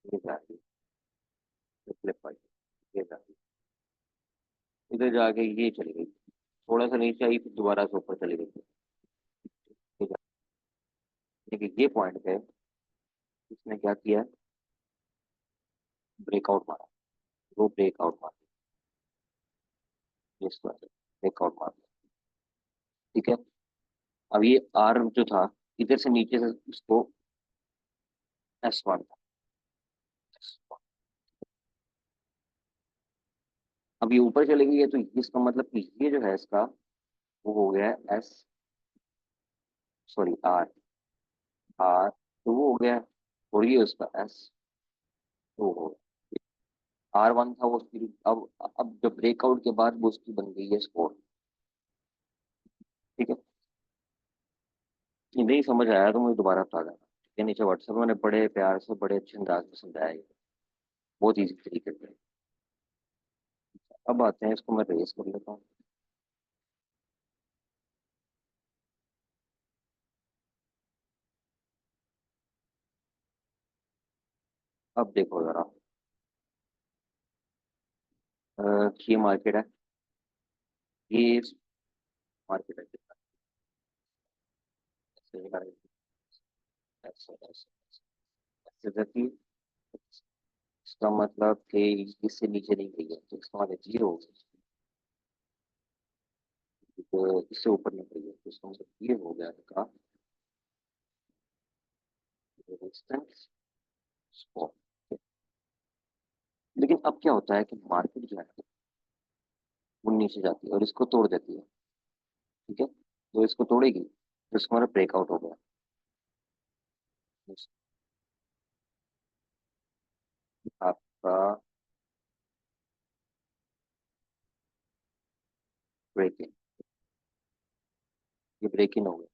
ये जा रही है, ये फ्लिप आई, ये जा रही है, इधर जाके ये चली गई, थोड़ा सा नीचे आई फिर दोबारा से ऊपर चली गई। ठीक है, देखिए ये पॉइंट पे इसने क्या किया, ब्रेकआउट मारा, वो ब्रेकआउट मारा, ये ब्रेकआउट मारा। ठीक है, अब ये आर जो था, इधर से नीचे से उसको S1 था, S1। अब ये ऊपर चले गई है तो इसका मतलब कि ये जो है इसका वो हो गया है एस, सॉरी आर, आर तो वो हो गया है, और ये उसका एस तो हो गया, R1 था वो उसकी, अब जब ब्रेकआउट के बाद वो उसकी बन गई है स्कोर। ठीक है, ये नहीं समझ आया तो मुझे दोबारा बता देना, ठीक है, नीचे व्हाट्सएप में मैंने बड़े प्यार से बड़े अच्छे अंदाज में समझाया है, बहुत ईजी तरीके से। अब आते हैं, इसको मैं रेस कर लेता हूँ। अब देखो जरा, ये मार्केट है, ये मार्केट है, ऐसे ऐसे ऐसे ऐसे करती है। इसका मतलब कि इससे नीचे नहीं गई है तो इसका मतलब जीरो हो गया, तो इससे ऊपर नहीं गई है तो इसका मतलब ये हो गया इसका रेजिस्टेंस स्पॉट। लेकिन अब क्या होता है कि मार्केट जो है वो नीचे जाती है और इसको तोड़ देती है। ठीक है, तो इसको तोड़ेगी तो इसका मतलब ब्रेकआउट हो गया, आपका ब्रेक इन, ये ब्रेक इन हो गया,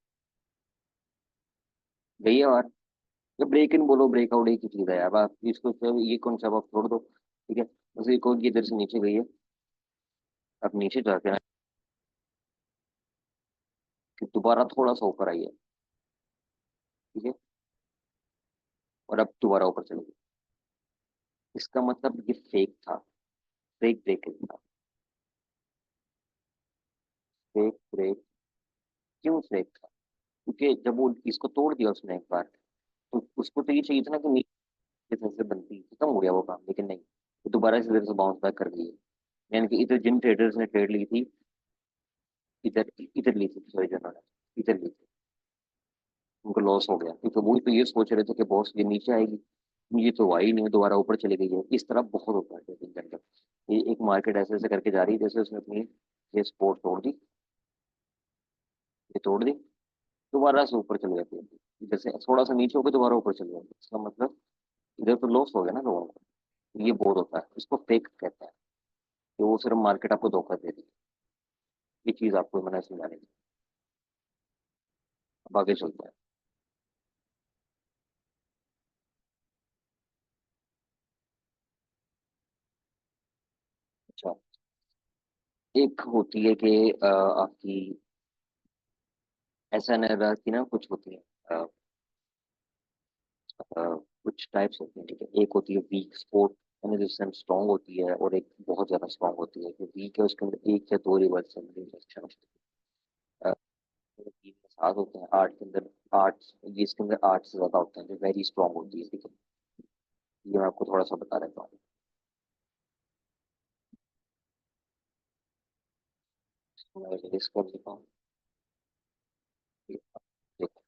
गई है। और ये ब्रेक इन बोलो ब्रेकआउट एक ही चीज है, अब आप इसको सब ये कॉन्सेप्ट आप छोड़ दो। ठीक है, उसे को इधर से नीचे गई है, अब नीचे जाके ना कि दोबारा थोड़ा सा ऊपर आई है। ठीक है, और अब दोबारा ऊपर चली गई, इसका मतलब ये फेक था, फेक ब्रेक इन था, फेक ब्रेक। क्यों फेक था? क्योंकि जब वो इसको तोड़ दिया उसने एक बार, तो उसको तो ये चाहिए था ना कि नीचे से बनती, खत्म हो गया वो काम, लेकिन नहीं, वो दोबारा से इधर से बाउंस बैक कर गई है। यानी कि इधर जिन ट्रेडर्स ने ट्रेड ली थी, इधर इधर ली थी, सॉरी जिन्होंने इधर ली थी, उनको लॉस हो गया, क्योंकि वो तो ये सोच रहे थे कि बॉस ये नीचे आएगी, ये तो आई नहीं, दोबारा ऊपर चली गई है। इस तरह बहुत होता है ट्रेडिंग के अंदर, ये एक मार्केट ऐसे ऐसे करके जा रही है जैसे उसने अपनी ये सपोर्ट तोड़ दी, ये तोड़ दी, दोबारा से ऊपर चले जाती है, इधर से थोड़ा सा नीचे होकर दोबारा ऊपर चले जाती है, इसका मतलब इधर तो लॉस हो गया ना लोगों को। ये बहुत होता है, इसको फेक कहते हैं, कि वो सिर्फ मार्केट आपको धोखा दे रही है। ये चीज आपको मैंने समझानी थी। अब आगे चलते हैं। अच्छा, एक होती है कि आपकी ऐसा नहीं रहा कि ना कुछ होती है, अ, कुछ टाइप्स होती हैं। ठीक है, एक होती है वीक स्पोर्ट, यानी जिससे स्ट्रांग होती है, और एक बहुत ज्यादा स्ट्रांग होती है। जो वीक है उसके अंदर एक या दो रिवर्स इंजेक्शन होते हैं, तीन या सात होते हैं, आठ के अंदर आठ, ये इसके अंदर आठ से ज्यादा होते हैं जो वेरी स्ट्रांग होती है। ठीक है, ये मैं आपको थोड़ा सा बता देता हूँ, मैं लिस्ट कर देता हूँ। देखो,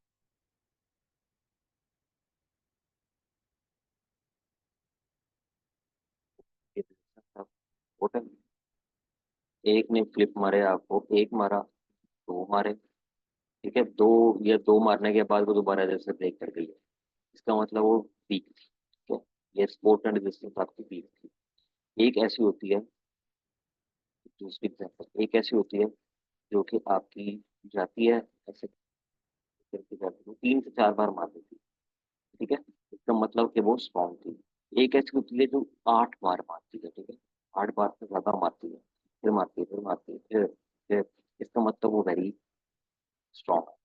ये होटल, एक ने फ्लिप मारे आपको, एक मारा, दो मारे। ठीक है, दो, या दो मारने के बाद वो दोबारा जैसे ब्रेक कर गई है, इसका मतलब वो वीक थी। ठीक है, ये सपोर्ट एंड रेजिस्टेंस आपकी वीक थी। एक ऐसी होती है, दूसरी एग्जाम्पल एक ऐसी होती है जो कि आपकी जाती है ऐसे करके जाती है, तीन से चार बार मार देती है। ठीक है, इसका मतलब कि वो स्ट्रॉन्ग थी। एक ऐसी होती है जो आठ बार मारती है। ठीक है, आठ बार से ज्यादा मारती है, फिर मारती है, फिर मारती है, फिर इसका मतलब वो वेरी स्ट्रॉन्ग है।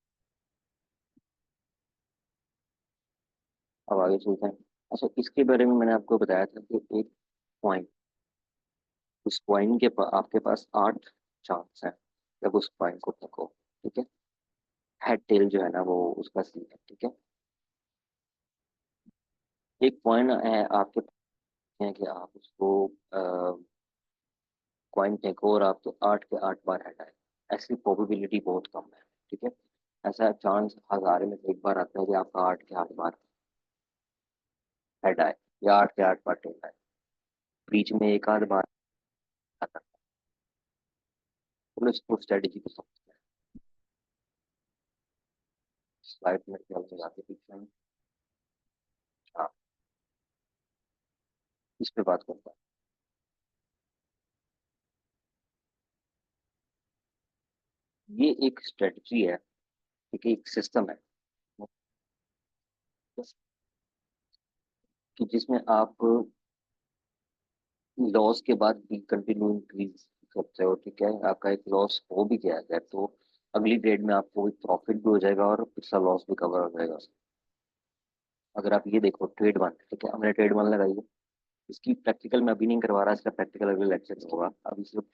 आगे चलते हैं। अच्छा, इसके बारे में मैंने आपको बताया था कि एक कॉइन, उस कॉइन के आपके पास 8 चांस हैं जब उस कॉइन को फेंको। ठीक है, हेड टेल जो है ना वो उसका सीन है। ठीक है, एक कॉइन है आपके पास है कि आप उसको कॉइन फेंको और आपके 8 के 8 बार हेड आए। ऐसी प्रोबेबिलिटी बहुत कम है। ठीक है, ऐसा चांस 1000 में से एक बार आता है कि आपका 8 के 8 बार हेड आए या 8 के 8 बार टेल आए। बीच में एक आध बार आता है। तो इसको स्ट्रेटेजी को समझते हैं। स्लाइड में क्या हो जाते पीछे में। हाँ, इस पे बात करता है। ये एक स्ट्रेटजी है, ठीक है, एक सिस्टम है कि जिसमें आप लॉस के बाद भी कंटिन्यू इंक्रीज करते हो। ठीक है, आपका एक लॉस हो भी गया है तो अगली ट्रेड में आपको एक प्रॉफिट भी हो जाएगा और पिछला लॉस भी कवर हो जाएगा। अगर आप ये देखो ट्रेड वन, ठीक है, हमने ट्रेड वन लगाई है। इसकी प्रैक्टिकल मैं अभी नहीं करवा रहा, इसका प्रैक्टिकल अगले लेक्चर में होगा। अभी सिर्फ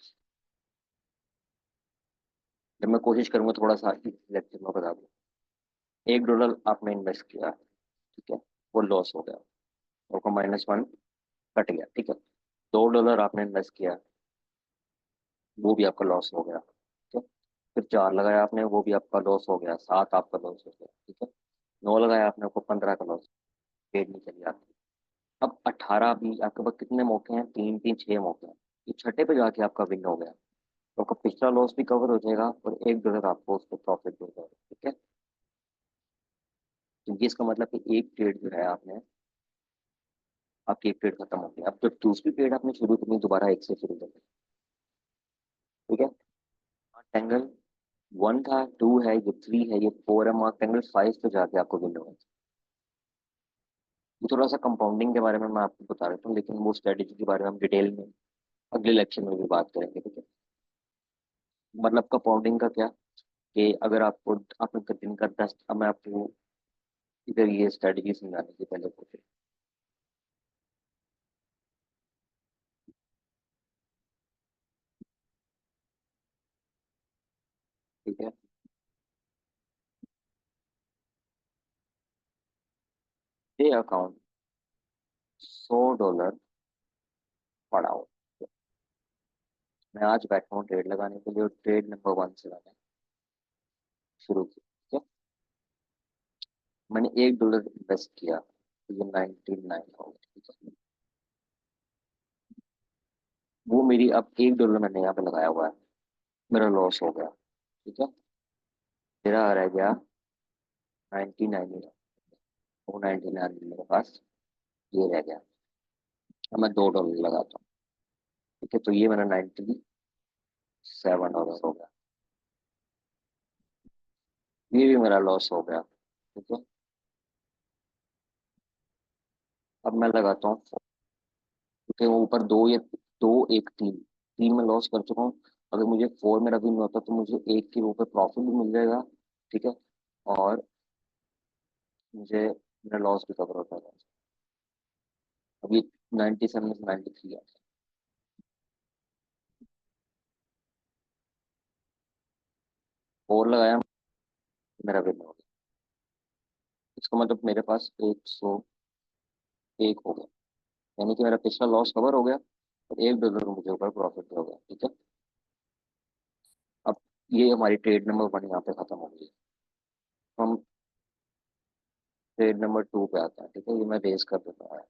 जब मैं कोशिश करूंगा थोड़ा सा इस लेक्चर में बता दूँ। $1 आपने इन्वेस्ट किया, ठीक है, वो लॉस हो गया, आपको -1 कट गया। ठीक है, $2 आपने इन्वेस्ट किया, वो भी आपका लॉस हो गया। ठीक है, फिर 4 लगाया आपने, वो भी आपका लॉस हो गया। 7 आपका लॉस हो गया। ठीक है, 9 लगाया आपने, आपको 15 का लॉस, ट्रेड नहीं चली आती। अब 18 भी आपके पास कितने मौके हैं? 3 3 6 मौके हैं। ये छठे पे जाके आपका विन हो गया, तो आपका पिछला लॉस भी कवर हो जाएगा और $1 आपको उस पर प्रॉफिट भी हो जाएगा। ठीक है, तो ये इसका मतलब कि एक ट्रेड जो है आपने, आपकी एक ट्रेड खत्म हो गई। अब जब दूसरी ट्रेड आपने शुरू करनी, दोबारा एक से शुरू करनी। ठीक है, टेंगल 1 था, 2 है, ये 3 है, ये 4 है, मार्क टेंगल 5 पे जाके आपको विन होगा। ये थोड़ा सा कंपाउंडिंग के बारे में मैं आपको बता देता हूँ, लेकिन वो स्ट्रेटेजी के बारे में हम डिटेल में अगले लेक्चर में भी बात करेंगे। ठीक है, मतलब कंपाउंडिंग का क्या कि अगर आपको आपने दिन का 10, अब मैं आपको इधर ये स्ट्रेटेजी समझाने से पहले पूछे। ठीक है, ये अकाउंट $100 पड़ा हो। मैं आज बैठा हूँ ट्रेड लगाने के लिए और ट्रेड नंबर 1 से मैंने शुरू की। ठीक है, मैंने $1 इन्वेस्ट किया, तो ये 99 हो गया। ठीक है, वो मेरी अब $1 मैंने यहाँ पे लगाया हुआ है, मेरा लॉस हो गया। ठीक है, मेरा रह गया 99, वो 99 मेरे पास ये रह गया। अब मैं $2 लगाता हूँ। ठीक है, तो ये मेरा $97 हो गया, ये भी मेरा लॉस हो गया। ठीक है, अब मैं लगाता हूँ, क्योंकि वो ऊपर दो, या 2 1 3, 3 में लॉस कर चुका हूँ। अगर मुझे 4 में रबी में होता तो मुझे एक के ऊपर प्रॉफिट भी मिल जाएगा। ठीक है, और मुझे मेरा लॉस भी कवर होता है। अभी 97 से 93 है। 4 लगाया, मेरा विन हो गया। इसका मतलब मेरे पास 101 हो गया, यानी कि मेरा पिछला लॉस कवर हो गया और $1 मुझे ऊपर प्रॉफिट हो गया। ठीक है, अब ये हमारी ट्रेड नंबर 1 यहाँ पे खत्म हो गई। हम ट्रेड नंबर 2 पे आते हैं। ठीक है, ये मैं रेस कर देता हूँ।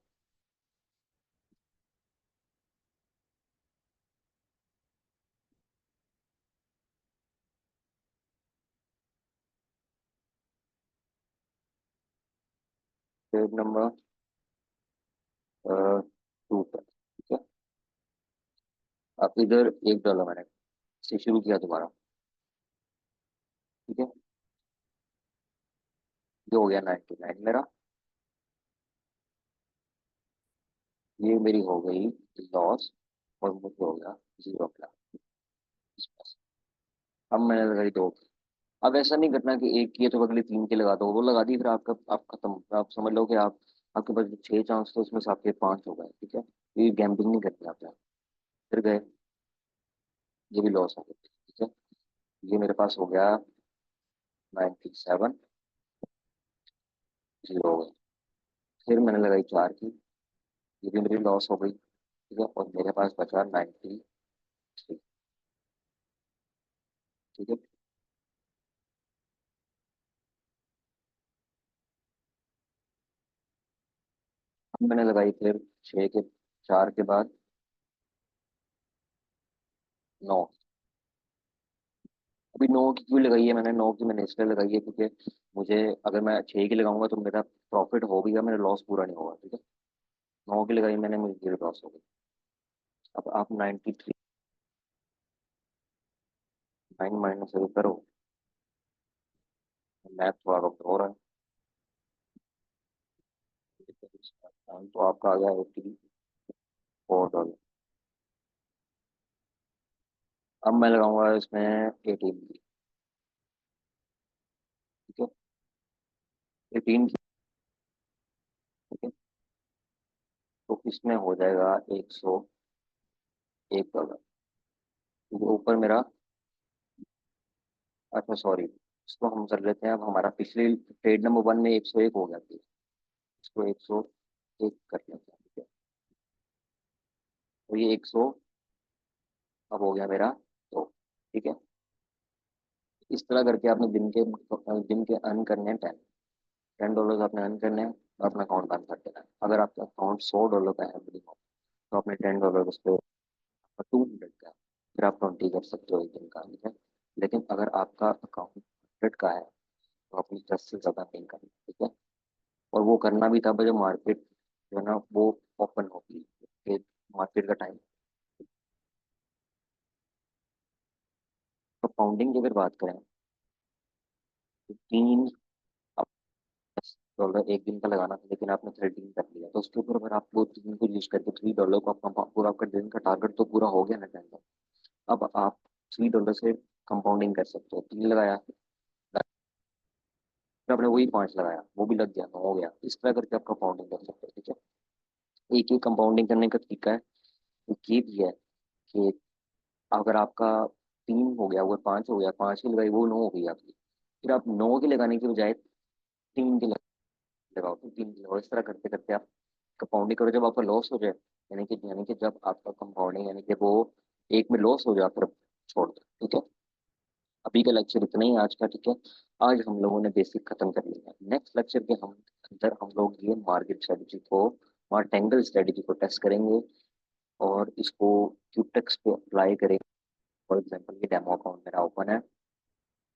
ट्रेड नंबर 2 पे। ठीक है, अब इधर $1 मैंने से शुरू किया दोबारा। ठीक है, ये हो गया 99 मेरा, ये मेरी हो गई लॉस और मुझे हो गया 0 प्लस। अब मैंने लगाई 2। अब ऐसा नहीं करना कि एक की है तो अगले 3 के लगा दो, वो लगा दी फिर आपका आप खत्म। आप समझ लो कि आप आपके पास जो 6 चांस थे उसमें से आपके 5 हो गए, ठीक है, ये गैम्बलिंग नहीं करनी आपने। फिर गए, ये भी लॉस हो गया, ठीक है। ये मेरे पास हो गया 97, जीरो हो गई। फिर मैंने लगाई 4 की, ये भी मेरी लॉस हो गई, ठीक है, और मेरे पास बचा 93, ठीक है। अब मैंने लगाई फिर 4 के बाद 9। अभी 9 की क्यों लगाई है मैंने? 9 की मैंने इसलिए लगाई है क्योंकि मुझे, अगर मैं 6 की लगाऊंगा तो मेरा प्रॉफिट हो भी गया, मेरा लॉस पूरा नहीं होगा, ठीक है। 9 की लगाई मैंने, मुझे 0 लॉस हो गई। अब आप 93, 9 माइनस अभी करो, मैथ थोड़ा वक्त हो रहा है, तो आपका आ गया 84 डॉलर। अब मैं लगाऊंगा इसमें 18 की, ठीक है, 18 की, ठीक है। तो इसमें हो जाएगा 101 डॉलर, क्योंकि ऊपर मेरा, अच्छा सॉरी, इसको हम कर लेते हैं। अब हमारा पिछले ट्रेड नंबर 1 में 101 हो गया था, इसको 101 कर लेते हैं, ठीक है। तो ये 100 अब हो गया मेरा, तो ठीक है। इस तरह करके आपने दिन के अर्न करने हैं 10 डॉलर आपने अर्न करने हैं, तो अपना अकाउंट बंद कर देना है। अगर आपका अकाउंट $100 का है मिनिमम, तो आपने 10 डॉलर उस पर, 200 का है, फिर आप 20 कर सकते हो एक दिन का, ठीक है। लेकिन अगर आपका अकाउंट 100 का है तो अपनी 10 से ज़्यादा नहीं करना, ठीक है। और वो करना भी था जब मार्केट जो है ना वो ओपन होगी, मार्केट का टाइम। तो पाउंडिंग की अगर बात करें, तो 10 डॉलर एक दिन का लगाना था, लेकिन आपने 13 कर लिया, तो उसके ऊपर अगर आप वो 3 को यूज करके $3 को आपका पूरा, आपका दिन का टारगेट तो पूरा हो गया ना 10 डॉलर। अब आप $3 से कंपाउंडिंग कर सकते हो, 3 लगाया, फिर आपने वही 5 लगाया, वो भी लग गया, 9 हो गया। इस तरह करके आप कंपाउंडिंग कर सकते हो, ठीक है। एक ही कंपाउंडिंग करने का तरीका है, एक ये भी है कि अगर आपका 3 हो गया, वो 5 हो गया, 5 की लगाई, वो 9 हो गई आपकी, फिर आप 9 की लगाने के बजाय 3 की लगाओ, तो 3 की लगाओ। इस तरह करते करते आप कंपाउंडिंग करो, जब आपका लॉस हो जाए, यानी कि जब आपका कंपाउंडिंग, यानी कि वो एक में लॉस हो जाए, फिर छोड़ दो, ठीक है। अभी का लेक्चर इतना ही आज का, ठीक है। आज हम लोगों ने बेसिक खत्म कर लिया है। नेक्स्ट लेक्चर के हम अंदर हम लोग ये मार्केट स्ट्रेटजी को, मार्टेंगल स्ट्रेटजी को टेस्ट करेंगे, और इसको क्यूटेक्स पे अप्लाई करेंगे। फॉर एग्जाम्पल ये डेमो अकाउंट मेरा ओपन है।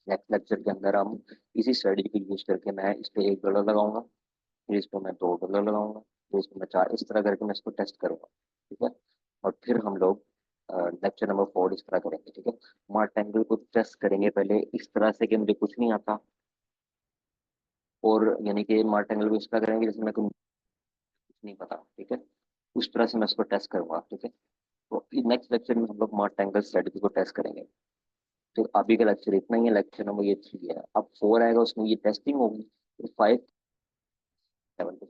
नेक्स्ट लेक्चर के अंदर हम इसी स्ट्रेटजी को यूज करके, मैं इस पे $1 लगाऊंगा, फिर इस पे मैं $2 लगाऊंगा, फिर इस पे मैं 4, इस तरह करके मैं इसको टेस्ट करूंगा, ठीक है। और फिर हम लोग लेक्चर नंबर 4 इस तरह करेंगे, ठीक है। मार्टेंगल को टेस्ट करेंगे पहले इस तरह से कि मुझे कुछ नहीं आता, और यानी कि मार्टेंगल को इस तरह करेंगे जैसे मैं कुछ नहीं पता, ठीक है। उस तरह से मैं इसको टेस्ट करूंगा, ठीक है। तो नेक्स्ट लेक्चर में हम लोग मार्टेंगल स्ट्रेटजी को टेस्ट करेंगे। तो अभी का लेक्चर इतना ही है, लेक्चर नंबर ये 3 है। अब 4 आएगा, उसमें ये टेस्टिंग होगी, फिर 5, 7 पे